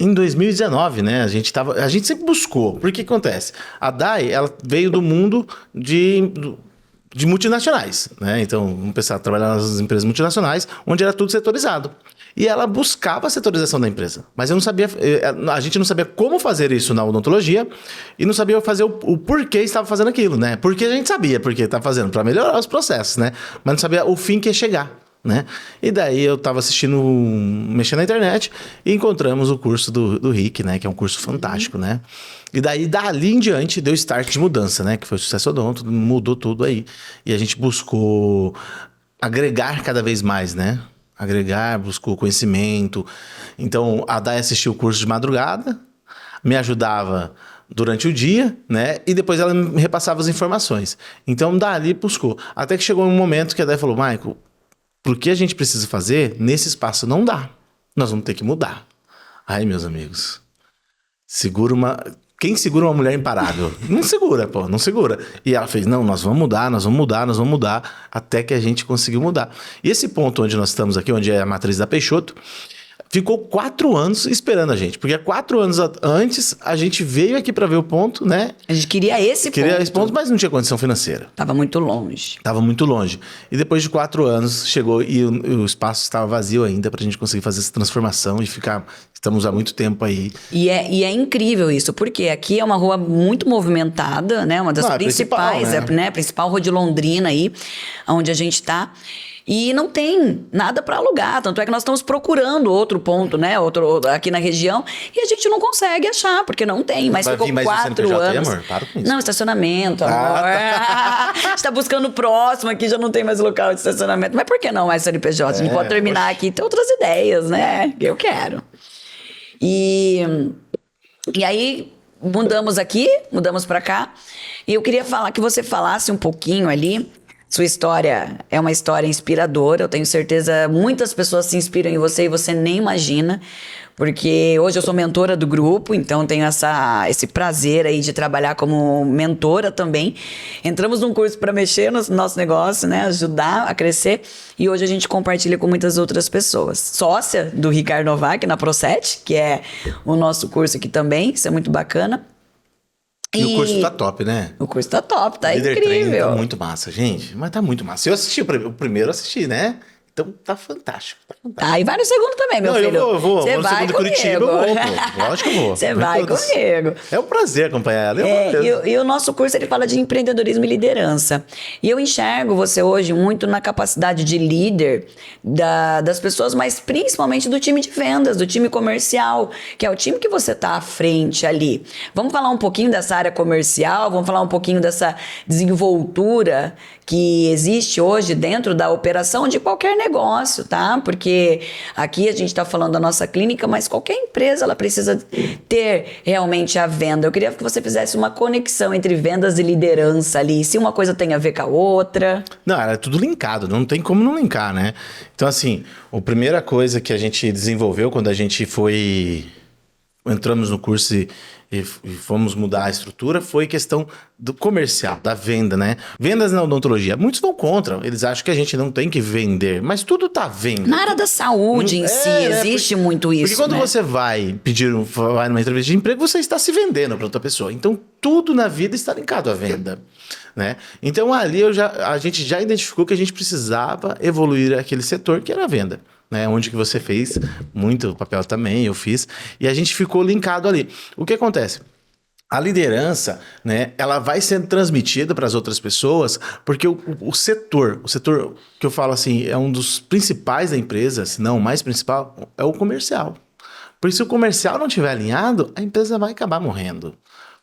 Em 2019, né, a gente sempre buscou. Porque que acontece? A Dai, ela veio do mundo de multinacionais, né? Então, vamos pensar, trabalhar nas empresas multinacionais, onde era tudo setorizado. E ela buscava a setorização da empresa. Mas a gente não sabia como fazer isso na odontologia e não sabia fazer o porquê estava fazendo aquilo, né? Porque a gente sabia porque estava fazendo, para melhorar os processos, né? Mas não sabia o fim que ia chegar. Né? E daí eu tava mexendo na internet e encontramos o curso do Rick, né? Que é um curso fantástico, né? E daí, dali em diante, deu start de mudança, né? Que foi o Sucesso Odonto, mudou tudo aí. E a gente buscou agregar cada vez mais, né? Buscou conhecimento. Então, a Dai assistiu o curso de madrugada, me ajudava durante o dia, né? E depois ela me repassava as informações. Então, dali buscou. Até que chegou um momento que a Dai falou, Michael, o que a gente precisa fazer, nesse espaço não dá. Nós vamos ter que mudar. Ai, meus amigos. Quem segura uma mulher imparável? Não segura, pô, não segura. E ela fez, não, nós vamos mudar, até que a gente conseguiu mudar. E esse ponto onde nós estamos aqui, onde é a matriz da Peixoto, ficou 4 anos esperando a gente. Porque 4 anos antes, a gente veio aqui para ver o ponto, né? A gente queria esse ponto. Mas não tinha condição financeira. Tava muito longe. E depois de 4 anos, chegou e o espaço estava vazio ainda pra gente conseguir fazer essa transformação e ficar... Estamos há muito tempo aí. E é incrível isso, porque aqui é uma rua muito movimentada, né? Uma das principais, né? Principal rua de Londrina aí, onde a gente tá. E não tem nada para alugar. Tanto é que nós estamos procurando outro ponto, né? Outro aqui na região. E a gente não consegue achar, porque não tem. Mas ficou 4 anos. Amor? Para com isso. Não, estacionamento, amor. Tá. A gente tá buscando o próximo aqui, já não tem mais local de estacionamento. Mas por que não mais CNPJ? A gente pode terminar aqui e ter outras ideias, né? Que eu quero. E aí, mudamos para cá. E eu queria que você falasse um pouquinho ali. Sua história é uma história inspiradora. Eu tenho certeza muitas pessoas se inspiram em você e você nem imagina. Porque hoje eu sou mentora do grupo, então tenho esse prazer aí de trabalhar como mentora também. Entramos num curso para mexer no nosso negócio, né? Ajudar a crescer. E hoje a gente compartilha com muitas outras pessoas. Sócia do Ricardo Novak na Pro7, que é o nosso curso aqui também. Isso é muito bacana. E o curso tá top, né? O curso tá top, tá Líder incrível. Training tá muito massa, gente. Mas tá muito massa. Eu assisti o primeiro, né? Então tá fantástico. Tá, e vai no segundo também, meu filho. Eu vou. Você vai comigo. Curitiba, eu vou, pô. Lógico que eu vou. Você vai comigo. É um prazer acompanhar ela. E o nosso curso, ele fala de empreendedorismo e liderança. E eu enxergo você hoje muito na capacidade de líder das pessoas, mas principalmente do time de vendas, do time comercial, que é o time que você tá à frente ali. Vamos falar um pouquinho dessa área comercial, vamos falar um pouquinho dessa desenvoltura que existe hoje dentro da operação de qualquer negócio, tá? Porque aqui a gente está falando da nossa clínica, mas qualquer empresa ela precisa ter realmente a venda. Eu queria que você fizesse uma conexão entre vendas e liderança ali, se uma coisa tem a ver com a outra. Não, é tudo linkado, não tem como não linkar, né? Então, assim, a primeira coisa que a gente desenvolveu quando a gente entramos no curso e fomos mudar a estrutura, foi questão do comercial, da venda, né? Vendas na odontologia. Muitos vão contra, eles acham que a gente não tem que vender, mas tudo tá vendo. Na área da saúde em si, existe muito isso, porque quando né? você vai numa entrevista de emprego, você está se vendendo para outra pessoa. Então, tudo na vida está linkado à venda, né? Então, ali a gente já identificou que a gente precisava evoluir aquele setor que era a venda. Né, onde que você fez muito papel também, eu fiz, e a gente ficou linkado ali. O que acontece? A liderança, né, ela vai sendo transmitida para as outras pessoas, porque o setor que eu falo assim, é um dos principais da empresa, se não o mais principal, é o comercial. Porque se o comercial não estiver alinhado, a empresa vai acabar morrendo.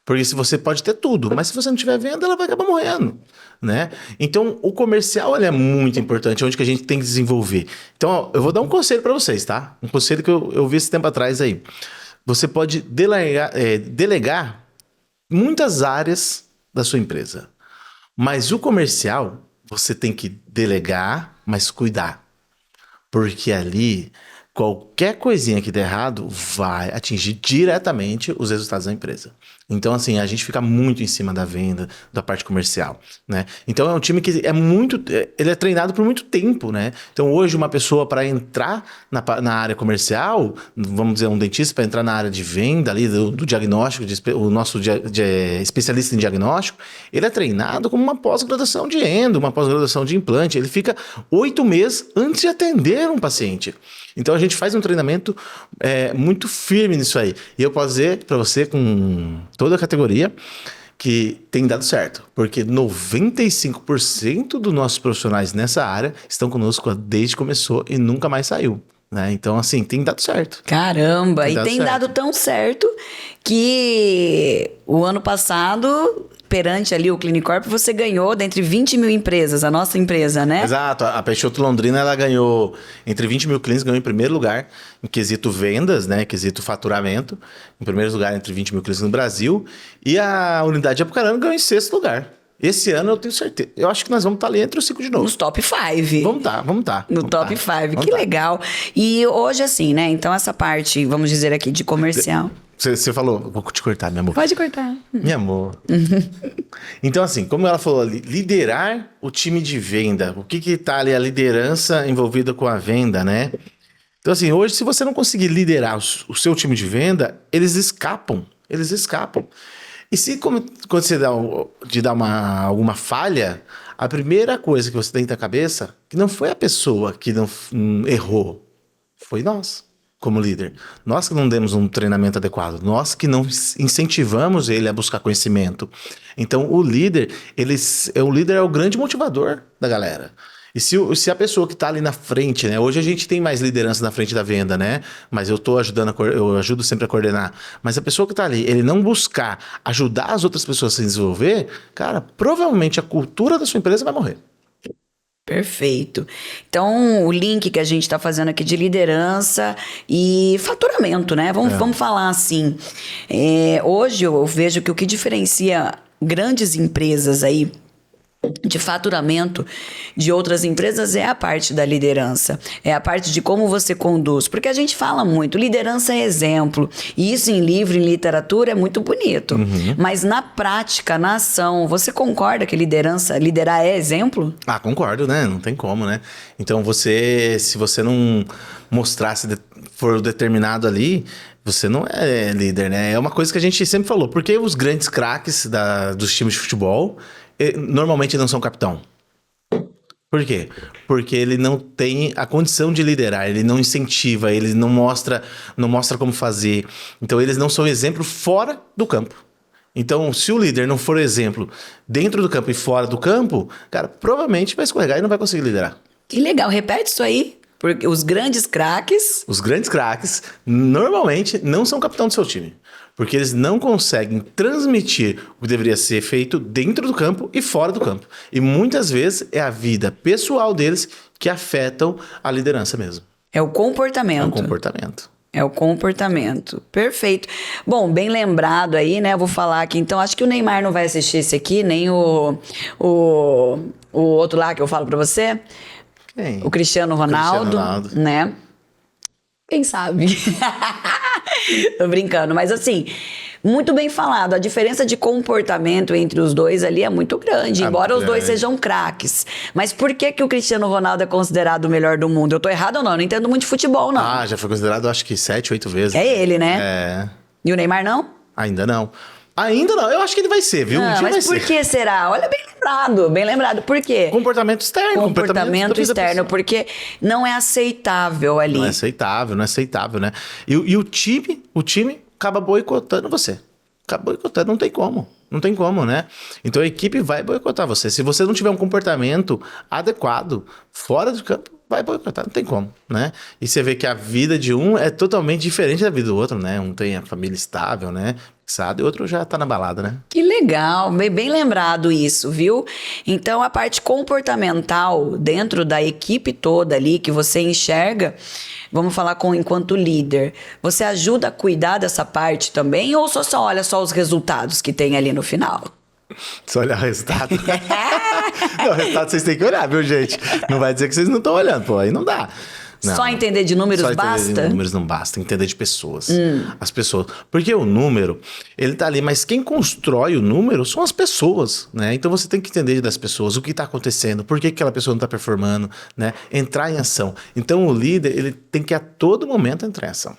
Porque se você pode ter tudo, mas se você não tiver venda, ela vai acabar morrendo, né? Então, o comercial ele é muito importante, é onde que a gente tem que desenvolver. Então, ó, eu vou dar um conselho para vocês, tá? Um conselho que eu vi esse tempo atrás aí. Você pode delegar muitas áreas da sua empresa. Mas o comercial, você tem que delegar, mas cuidar. Porque ali, qualquer coisinha que der errado vai atingir diretamente os resultados da empresa. Então, assim, a gente fica muito em cima da venda, da parte comercial, né? Então, é um time que ele é treinado por muito tempo, né? Então, hoje, uma pessoa para entrar na área comercial, vamos dizer, um dentista para entrar na área de venda ali, do diagnóstico, o nosso especialista em diagnóstico, ele é treinado como uma pós-graduação de endo, uma pós-graduação de implante. Ele fica 8 meses antes de atender um paciente. Então, a gente faz um treinamento muito firme nisso aí. E eu posso dizer para você, com toda a categoria, que tem dado certo. Porque 95% dos nossos profissionais nessa área estão conosco desde que começou e nunca mais saiu, né? Então, assim, tem dado certo. Caramba! Tem dado tão certo que o ano passado, perante ali o Clinicorp, você ganhou dentre 20 mil empresas, a nossa empresa, né? Exato. A Peixoto Londrina, ela ganhou, entre 20 mil clientes, ganhou em primeiro lugar em quesito vendas, né? Quesito faturamento. Em primeiro lugar, entre 20 mil clientes no Brasil. E a unidade de Apucarana ganhou em sexto lugar. Esse ano eu tenho certeza. Eu acho que nós vamos estar ali entre os 5 de novo. Nos top 5. Vamos estar. No top 5. Que legal. E hoje, assim, né? Então, essa parte, vamos dizer aqui, de comercial. Você falou, vou te cortar, meu amor. Pode cortar. Meu amor. Então, assim, como ela falou ali, liderar o time de venda. O que tá ali a liderança envolvida com a venda, né? Então, assim, hoje, se você não conseguir liderar o seu time de venda, eles escapam. Eles escapam. E se acontecer de dar alguma falha, a primeira coisa que você tem que ter na cabeça, que não foi a pessoa que não errou, foi nós, como líder. Nós que não demos um treinamento adequado, nós que não incentivamos ele a buscar conhecimento. Então, o líder é o grande motivador da galera. E se a pessoa que está ali na frente, né? Hoje a gente tem mais liderança na frente da venda, né? Mas eu ajudo sempre a coordenar. Mas a pessoa que está ali, ele não buscar ajudar as outras pessoas a se desenvolver, cara, provavelmente a cultura da sua empresa vai morrer. Perfeito. Então, o link que a gente está fazendo aqui de liderança e faturamento, né? Vamos falar assim. Hoje eu vejo que o que diferencia grandes empresas aí de faturamento de outras empresas é a parte da liderança, é a parte de como você conduz, porque a gente fala muito, liderança é exemplo, e isso em livro, em literatura é muito bonito, mas na prática, na ação, você concorda que liderar é exemplo? Ah, concordo, né? Não tem como, né? Então se você não for determinado ali, você não é líder, né? É uma coisa que a gente sempre falou, porque os grandes craques dos times de futebol normalmente não são capitão. Por quê? Porque ele não tem a condição de liderar, ele não incentiva, ele não mostra como fazer. Então, eles não são exemplo fora do campo. Então, se o líder não for exemplo dentro do campo e fora do campo, cara, provavelmente vai escorregar e não vai conseguir liderar. Que legal, repete isso aí. Porque os grandes craques normalmente não são capitão do seu time. Porque eles não conseguem transmitir o que deveria ser feito dentro do campo e fora do campo. E muitas vezes é a vida pessoal deles que afetam a liderança mesmo. É o comportamento. É o comportamento. Perfeito. Bom, bem lembrado aí, né? Eu vou falar aqui. Então, acho que o Neymar não vai assistir esse aqui, nem o outro lá que eu falo pra você. Quem? O Cristiano Ronaldo, né? Quem sabe? Tô brincando, mas assim, muito bem falado. A diferença de comportamento entre os dois ali é muito grande, embora os dois sejam craques. Mas por que o Cristiano Ronaldo é considerado o melhor do mundo? Eu tô errado ou não? Eu não entendo muito de futebol, não. Ah, já foi considerado, acho que 7, 8 vezes. É ele, né? É. E o Neymar não? Ainda não. Eu acho que ele vai ser, viu? Mas por que será? Olha, bem lembrado. Por quê? Comportamento externo. Comportamento externo, porque não é aceitável ali. Não é aceitável, né? E o time acaba boicotando você. Acaba boicotando, não tem como, né? Então a equipe vai boicotar você. Se você não tiver um comportamento adequado fora do campo, vai boicotar, não tem como, né? E você vê que a vida de um é totalmente diferente da vida do outro, né? Um tem a família estável, né? Fixado, e o outro já tá na balada, né? Que legal, bem lembrado isso, viu? Então, a parte comportamental dentro da equipe toda ali que você enxerga, vamos falar enquanto líder, você ajuda a cuidar dessa parte também ou só olha só os resultados que tem ali no final? Só olhar o resultado. Não, o resultado vocês têm que olhar, viu, gente? Não vai dizer que vocês não estão olhando, pô, aí não dá. Não. Só entender de números Só basta? Entender de números não basta, entender de pessoas. As pessoas. Porque o número, ele tá ali, mas quem constrói o número são as pessoas, né? Então você tem que entender das pessoas, o que tá acontecendo, por que aquela pessoa não tá performando, né? Entrar em ação. Então o líder, ele tem que a todo momento entrar em ação.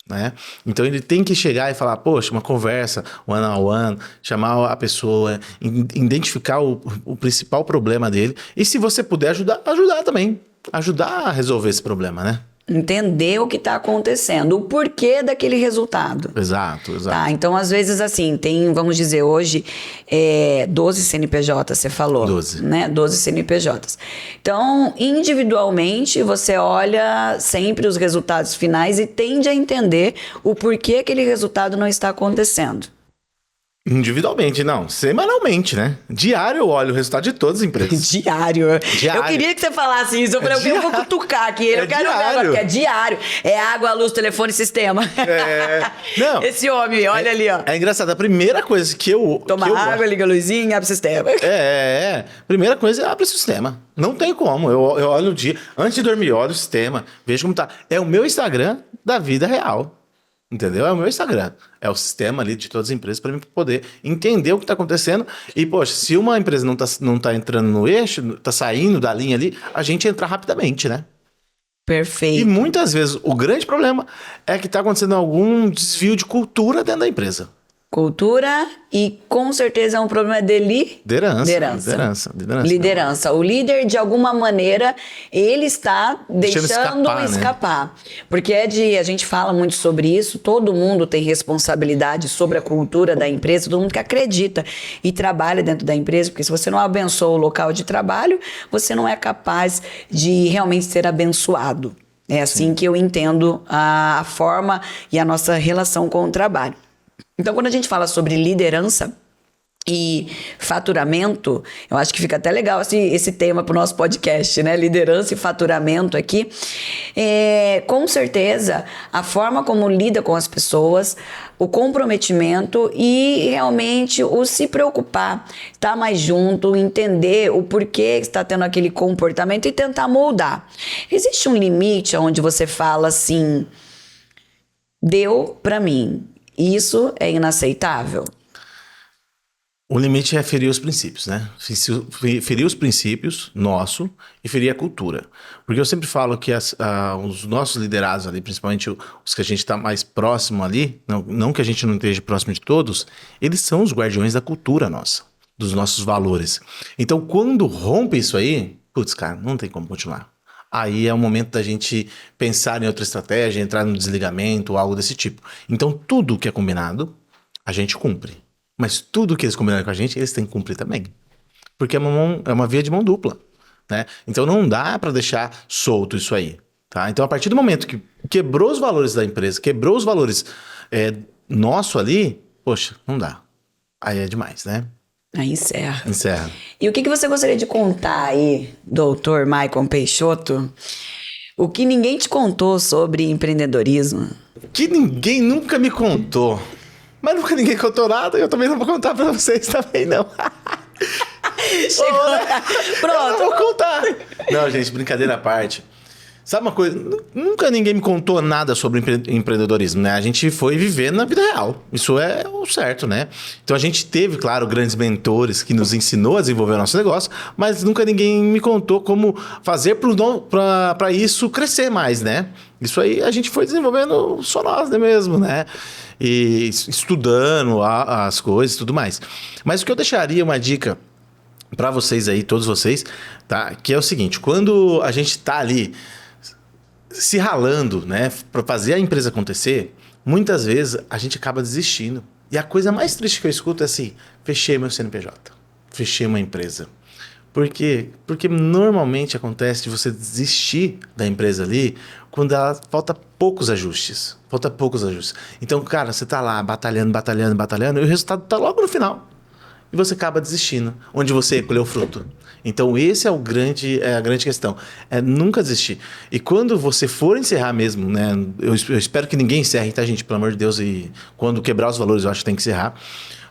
Né? Então ele tem que chegar e falar, poxa, uma conversa one on one, chamar a pessoa, identificar o principal problema dele e se você puder ajudar também, ajudar a resolver esse problema, né? Entender o que está acontecendo, o porquê daquele resultado. Exato. Tá, então às vezes assim, tem, vamos dizer, hoje 12 CNPJs, você falou. 12. Né? 12 CNPJs. Então, individualmente, você olha sempre os resultados finais e tende a entender o porquê aquele resultado não está acontecendo. Individualmente, não. Semanalmente, né? Diário eu olho o resultado de todas as empresas. Diário. Eu queria que você falasse isso. Eu vou cutucar aqui. Eu quero ver agora, porque é diário. É água, luz, telefone, sistema. Não. Esse homem, olha ali, ó. É engraçado. A primeira coisa que eu... Toma água, liga a luzinha, abre o sistema. Primeira coisa é abre o sistema. Não tem como. Eu olho no dia. Antes de dormir, eu olho o sistema. Vejo como tá. É o meu Instagram da vida real. Entendeu? É o meu Instagram. É o sistema ali de todas as empresas para mim poder entender o que está acontecendo. E, poxa, se uma empresa não tá entrando no eixo, tá saindo da linha ali, a gente entra rapidamente, né? Perfeito. E muitas vezes o grande problema é que está acontecendo algum desvio de cultura dentro da empresa. Cultura e com certeza é um problema de liderança. O líder, de alguma maneira, ele está deixando escapar. Né? Porque a gente fala muito sobre isso, todo mundo tem responsabilidade sobre a cultura da empresa, todo mundo que acredita e trabalha dentro da empresa, porque se você não abençoa o local de trabalho, você não é capaz de realmente ser abençoado. É assim que eu entendo a forma e a nossa relação com o trabalho. Então, quando a gente fala sobre liderança e faturamento, eu acho que fica até legal esse tema para o nosso podcast, né? Liderança e faturamento aqui. Com certeza, a forma como lida com as pessoas, o comprometimento e realmente o se preocupar, estar mais junto, entender o porquê está tendo aquele comportamento e tentar moldar. Existe um limite onde você fala assim, deu para mim. Isso é inaceitável? O limite é ferir os princípios, né? Ferir os princípios nosso e ferir a cultura. Porque eu sempre falo que os nossos liderados ali, principalmente os que a gente está mais próximo ali, não que a gente não esteja próximo de todos, eles são os guardiões da cultura nossa, dos nossos valores. Então, quando rompe isso aí, putz, cara, não tem como continuar. Aí é o momento da gente pensar em outra estratégia, entrar no desligamento ou algo desse tipo. Então, tudo que é combinado, a gente cumpre. Mas tudo que eles combinaram com a gente, eles têm que cumprir também. Porque é uma via de mão dupla, né? Então, não dá para deixar solto isso aí, tá? Então, a partir do momento que quebrou os valores da empresa, quebrou os valores nosso ali, poxa, não dá. Aí é demais, né? Aí encerra. Encerra. E o que você gostaria de contar aí, doutor Maicon Peixoto? O que ninguém te contou sobre empreendedorismo? Que ninguém nunca me contou. Mas nunca ninguém contou nada e eu também não vou contar pra vocês também, não. Chegou. Pronto. Eu não vou contar. Não, gente, brincadeira à parte. Sabe uma coisa? Nunca ninguém me contou nada sobre empreendedorismo, né? A gente foi viver na vida real. Isso é o certo, né? Então a gente teve, claro, grandes mentores que nos ensinou a desenvolver o nosso negócio, mas nunca ninguém me contou como fazer para isso crescer mais, né? Isso aí a gente foi desenvolvendo só nós, né mesmo, né? E estudando as coisas e tudo mais. Mas o que eu deixaria uma dica para vocês aí, todos vocês, tá? Que é o seguinte, quando a gente tá ali se ralando, né, para fazer a empresa acontecer, muitas vezes a gente acaba desistindo. E a coisa mais triste que eu escuto é assim, fechei meu CNPJ, fechei uma empresa. Por quê? Porque normalmente acontece de você desistir da empresa ali quando falta poucos ajustes. Falta poucos ajustes. Então, cara, você tá lá batalhando, batalhando, batalhando e o resultado tá logo no final. E você acaba desistindo, onde você colheu o fruto. Então, esse é a grande questão. É nunca desistir. E quando você for encerrar mesmo, né? Eu espero que ninguém encerre, tá, gente? Pelo amor de Deus. E quando quebrar os valores, eu acho que tem que encerrar.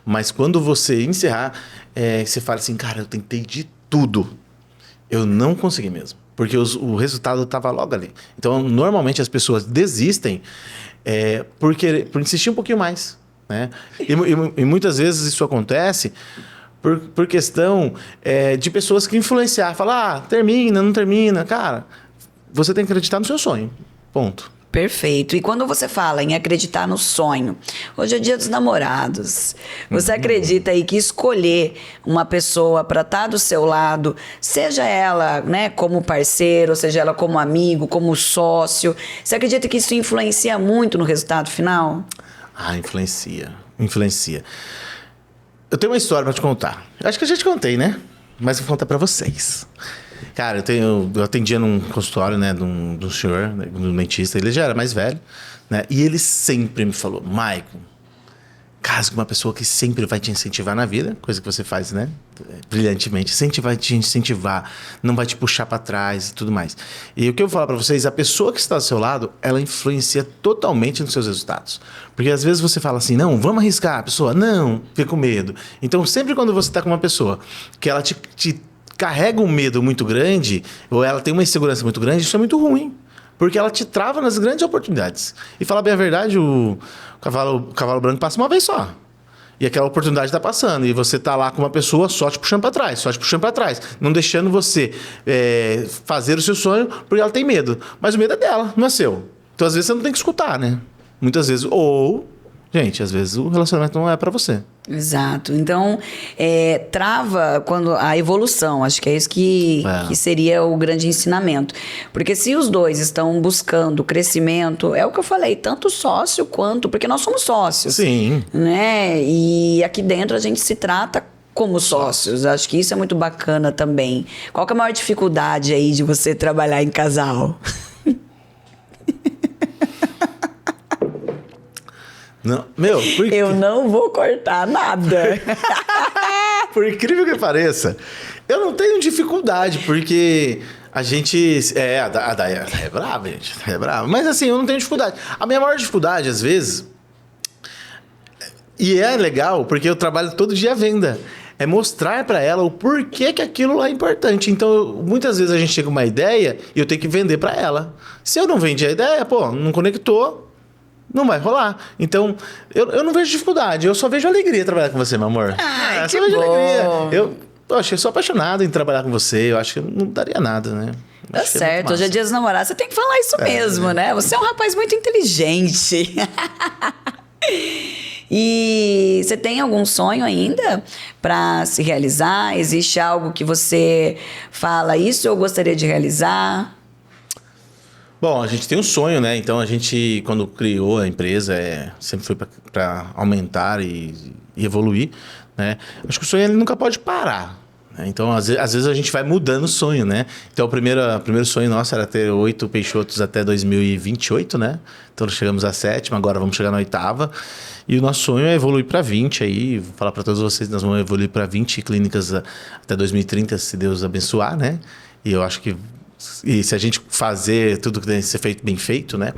Mas quando você encerrar, você fala assim, cara, eu tentei de tudo. Eu não consegui mesmo. Porque o resultado estava logo ali. Então, normalmente as pessoas desistem por insistir um pouquinho mais. Né? E muitas vezes isso acontece por questão de pessoas que influenciar. Falar, termina, não termina. Cara, você tem que acreditar no seu sonho. Ponto. Perfeito. E quando você fala em acreditar no sonho, hoje é Dia dos Namorados. Você acredita aí que escolher uma pessoa para estar do seu lado, seja ela, né, como parceiro, seja ela como amigo, como sócio, você acredita que isso influencia muito no resultado final? Influencia. Influencia. Eu tenho uma história para te contar. Acho que eu já te contei, né? Mas vou contar para vocês. Cara, eu atendia num consultório, né, de um senhor, né, de um dentista. Ele já era mais velho, né? E ele sempre me falou, Maicon, case com uma pessoa que sempre vai te incentivar na vida, coisa que você faz, né? Brilhantemente. Sempre vai te incentivar, não vai te puxar para trás e tudo mais. E o que eu vou falar para vocês, a pessoa que está ao seu lado, ela influencia totalmente nos seus resultados. Porque às vezes você fala assim, não, vamos arriscar. A pessoa, não, fica com medo. Então, sempre quando você está com uma pessoa que ela te carrega um medo muito grande, ou ela tem uma insegurança muito grande, isso é muito ruim. Porque ela te trava nas grandes oportunidades. E falar bem a verdade, o cavalo branco passa uma vez só. E aquela oportunidade está passando. E você está lá com uma pessoa só te puxando para trás, só te puxando para trás. Não deixando você fazer o seu sonho, porque ela tem medo. Mas o medo é dela, não é seu. Então, às vezes, você não tem que escutar, né? Muitas vezes. Ou, gente, às vezes o relacionamento não é para você. Exato. Então, trava quando a evolução. Acho que é isso que seria o grande ensinamento. Porque se os dois estão buscando crescimento, é o que eu falei, tanto sócio quanto... Porque nós somos sócios. Sim. Né? E aqui dentro a gente se trata como sócios. Acho que isso é muito bacana também. Qual que é a maior dificuldade aí de você trabalhar em casal? Não, meu, eu não vou cortar nada. Por incrível que pareça, eu não tenho dificuldade, porque a gente... A Day é brava, gente. É brava. Mas assim, eu não tenho dificuldade. A minha maior dificuldade, às vezes... E é legal, porque eu trabalho todo dia à venda. É mostrar para ela o porquê que aquilo lá é importante. Então, muitas vezes a gente chega com uma ideia e eu tenho que vender para ela. Se eu não vendi a ideia, não conectou... Não vai rolar. Então, eu não vejo dificuldade. Eu só vejo alegria trabalhar com você, meu amor. Que bom. Alegria. Eu sou apaixonado em trabalhar com você. Eu acho que não daria nada, né? Tá certo. Hoje é Dia dos Namorados. Você tem que falar isso mesmo, né? Você é um rapaz muito inteligente. E você tem algum sonho ainda para se realizar? Existe algo que você fala, isso eu gostaria de realizar? Bom, a gente tem um sonho, né? Então, a gente, quando criou a empresa, sempre foi para aumentar e evoluir, né? Acho que o sonho ele nunca pode parar, né? Então, às vezes, a gente vai mudando o sonho, né? Então, o primeiro sonho nosso era ter 8 Peixotos até 2028, né? Então, chegamos à 7ª, agora vamos chegar na 8ª. E o nosso sonho é evoluir para 20 aí. Vou falar para todos vocês, nós vamos evoluir para 20 clínicas até 2030, se Deus abençoar, né? E eu acho que... E se a gente fazer tudo que tem que ser feito bem feito, né?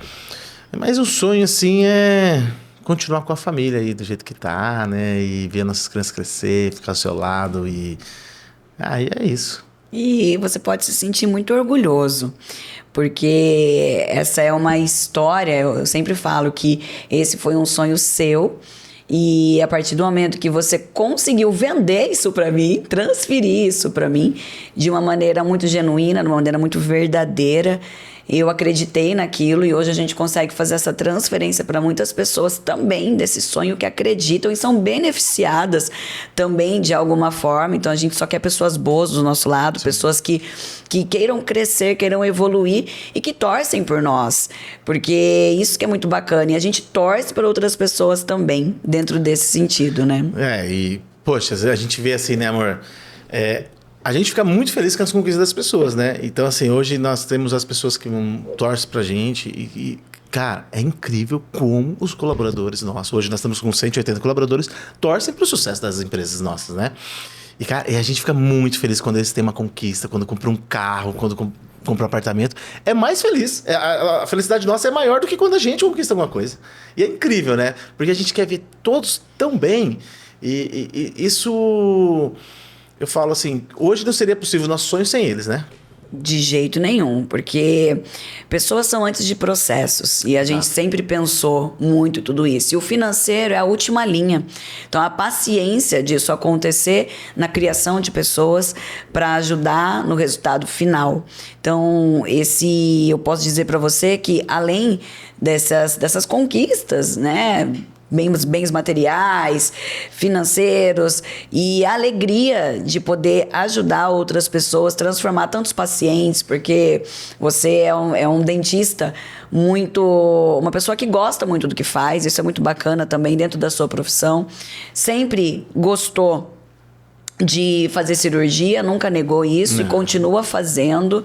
Mas o sonho, assim, é continuar com a família aí do jeito que tá, né? E ver nossas crianças crescer, ficar ao seu lado e... Aí é isso. E você pode se sentir muito orgulhoso, porque essa é uma história, eu sempre falo que esse foi um sonho seu. E a partir do momento que você conseguiu vender isso para mim, transferir isso para mim de uma maneira muito genuína, de uma maneira muito verdadeira, eu acreditei naquilo e hoje a gente consegue fazer essa transferência para muitas pessoas também desse sonho que acreditam e são beneficiadas também de alguma forma. Então a gente só quer pessoas boas do nosso lado, sim, pessoas que queiram crescer, queiram evoluir e que torcem por nós, porque isso que é muito bacana e a gente torce por outras pessoas também dentro desse sentido, né? E poxa, a gente vê assim, né, amor? a gente fica muito feliz com as conquistas das pessoas, né? Então, assim, hoje nós temos as pessoas que torcem pra gente cara, é incrível como os colaboradores nossos, hoje nós estamos com 180 colaboradores, torcem pro sucesso das empresas nossas, né? E, cara, a gente fica muito feliz quando eles têm uma conquista, quando compram um carro, quando compram um apartamento. É mais feliz. A felicidade nossa é maior do que quando a gente conquista alguma coisa. E é incrível, né? Porque a gente quer ver todos tão bem. E isso... Eu falo assim, hoje não seria possível o nosso sonho sem eles, né? De jeito nenhum, porque pessoas são antes de processos e a gente sempre pensou muito tudo isso. E o financeiro é a última linha. Então, a paciência disso acontecer na criação de pessoas para ajudar no resultado final. Então, eu posso dizer para você que além dessas conquistas, né? Bens materiais, financeiros e a alegria de poder ajudar outras pessoas, transformar tantos pacientes, porque você é um dentista uma pessoa que gosta muito do que faz, isso é muito bacana também dentro da sua profissão, sempre gostou de fazer cirurgia, nunca negou isso e continua fazendo.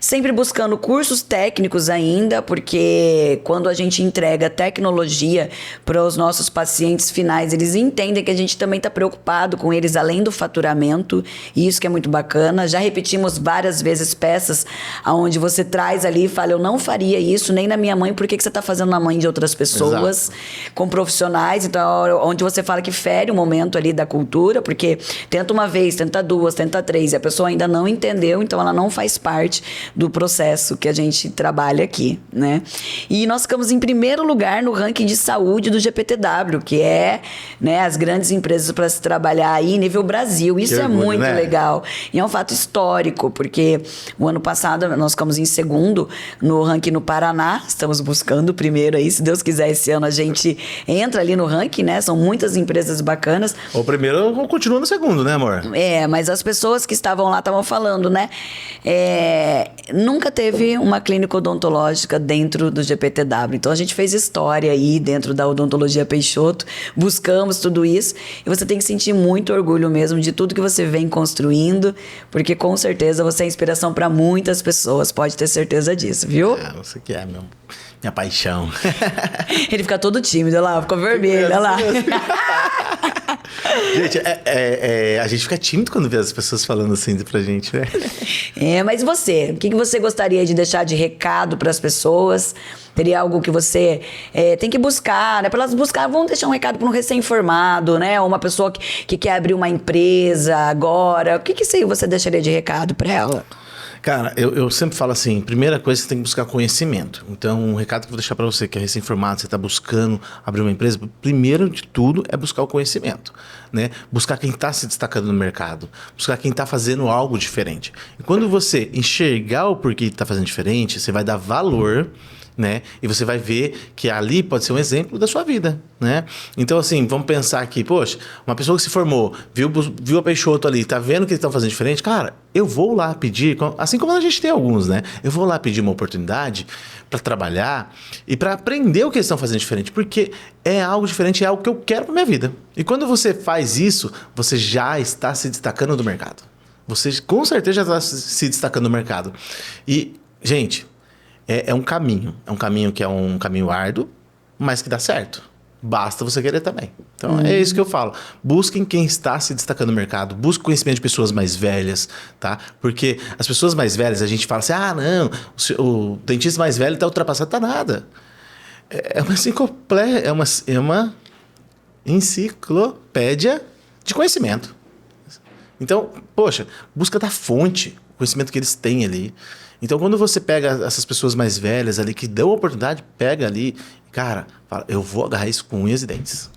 Sempre buscando cursos técnicos ainda, porque quando a gente entrega tecnologia para os nossos pacientes finais, eles entendem que a gente também está preocupado com eles, além do faturamento, e isso que é muito bacana. Já repetimos várias vezes peças onde você traz ali e fala, eu não faria isso nem na minha mãe, por que você está fazendo na mãe de outras pessoas? Exato. Com profissionais, então onde você fala que fere o momento ali da cultura, porque tenta uma vez, tenta duas, tenta três, e a pessoa ainda não entendeu, então ela não faz parte do processo que a gente trabalha aqui, né? E nós ficamos em primeiro lugar no ranking de saúde do GPTW, que é, né, as grandes empresas para se trabalhar aí nível Brasil. Isso é muito legal. E é um fato histórico, porque o ano passado nós ficamos em segundo no ranking no Paraná. Estamos buscando o primeiro aí. Se Deus quiser, esse ano a gente entra ali no ranking, né? São muitas empresas bacanas. O primeiro continua no segundo, né, amor? Mas as pessoas que estavam lá estavam falando, né? Nunca teve uma clínica odontológica dentro do GPTW. Então, a gente fez história aí dentro da Odontologia Peixoto, buscamos tudo isso, e você tem que sentir muito orgulho mesmo de tudo que você vem construindo, porque com certeza você é inspiração para muitas pessoas, pode ter certeza disso, viu? Você que é minha paixão. Ele fica todo tímido, olha lá, ficou vermelho, olha lá. Gente, a gente fica tímido quando vê as pessoas falando assim pra gente, né? Mas você? O que você gostaria de deixar de recado para as pessoas? Teria algo que você tem que buscar, né? Para elas buscar, vão deixar um recado para um recém-formado, né? Ou uma pessoa que quer abrir uma empresa agora. O que você deixaria de recado para ela? Cara, eu sempre falo assim, primeira coisa, você tem que buscar conhecimento. Então, um recado que eu vou deixar para você que é recém-formado, você está buscando abrir uma empresa, primeiro de tudo é buscar o conhecimento, né? Buscar quem está se destacando no mercado, buscar quem está fazendo algo diferente. E quando você enxergar o porquê está fazendo diferente, você vai dar valor, né? E você vai ver que ali pode ser um exemplo da sua vida, né? Então, assim, vamos pensar aqui, poxa, uma pessoa que se formou, viu a Peixoto ali, tá vendo que eles estão fazendo diferente, cara, eu vou lá pedir, assim como a gente tem alguns, né? Eu vou lá pedir uma oportunidade para trabalhar e para aprender o que eles estão fazendo diferente, porque é algo diferente, é algo que eu quero para minha vida. E quando você faz isso, você já está se destacando do mercado. Você com certeza já está se destacando do mercado. E, gente, é um caminho que é um caminho árduo, mas que dá certo. Basta você querer também. Então, é isso que eu falo. Busquem quem está se destacando no mercado. Busquem conhecimento de pessoas mais velhas, tá? Porque as pessoas mais velhas, a gente fala assim, não, o dentista mais velho está ultrapassado. Tá nada. É uma enciclopédia de conhecimento. Então, poxa, busca da fonte, o conhecimento que eles têm ali. Então, quando você pega essas pessoas mais velhas ali, que dão a oportunidade, pega ali, cara, fala, eu vou agarrar isso com unhas e dentes.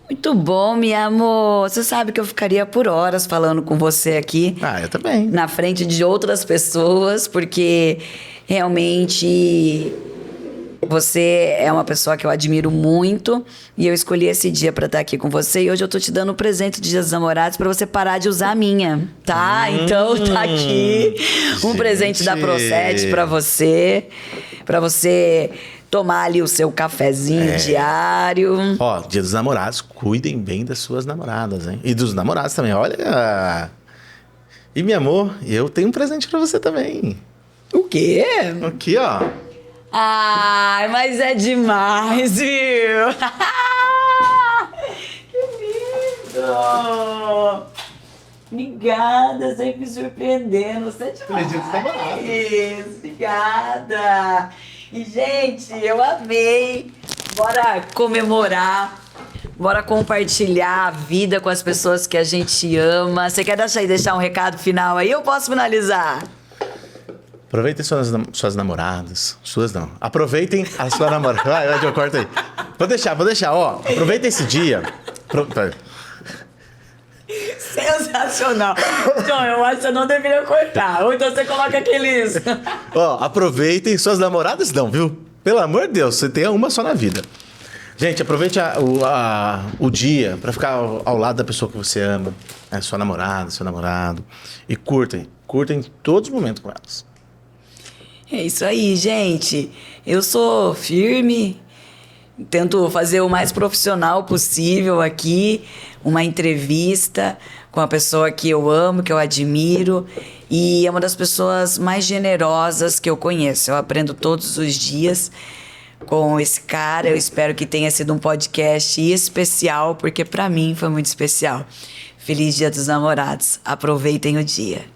Muito bom, meu amor. Você sabe que eu ficaria por horas falando com você aqui. Eu também. Na frente de outras pessoas, porque realmente você é uma pessoa que eu admiro muito e eu escolhi esse dia pra estar aqui com você e hoje eu tô te dando um presente de Dia dos Namorados pra você parar de usar a minha, tá? Então tá aqui um presente da Proced pra você tomar ali o seu cafezinho diário. Ó, Dia dos Namorados, cuidem bem das suas namoradas, hein? E dos namorados também, olha... E, meu amor, eu tenho um presente pra você também. O quê? Aqui, ó. Ai, mas é demais, viu? Que lindo! Obrigada, sempre me surpreendendo. Você é demais. Obrigada. E, gente, eu amei. Bora comemorar. Bora compartilhar a vida com as pessoas que a gente ama. Você quer deixar um recado final aí ou posso finalizar? Aproveitem suas namoradas. Suas não. Aproveitem a sua namorada. Vai, eu corto aí. Vou deixar. Ó, aproveitem esse dia. Sensacional. John, eu acho que você não deveria cortar. Ou então você coloca aqueles... Ó, aproveitem suas namoradas não, viu? Pelo amor de Deus, você tem uma só na vida. Gente, aproveite o dia pra ficar ao lado da pessoa que você ama. Sua namorada, seu namorado. E curtem todos os momentos com elas. É isso aí, gente. Eu sou firme, tento fazer o mais profissional possível aqui, uma entrevista com a pessoa que eu amo, que eu admiro, e é uma das pessoas mais generosas que eu conheço. Eu aprendo todos os dias com esse cara. Eu espero que tenha sido um podcast especial, porque para mim foi muito especial. Feliz Dia dos Namorados. Aproveitem o dia.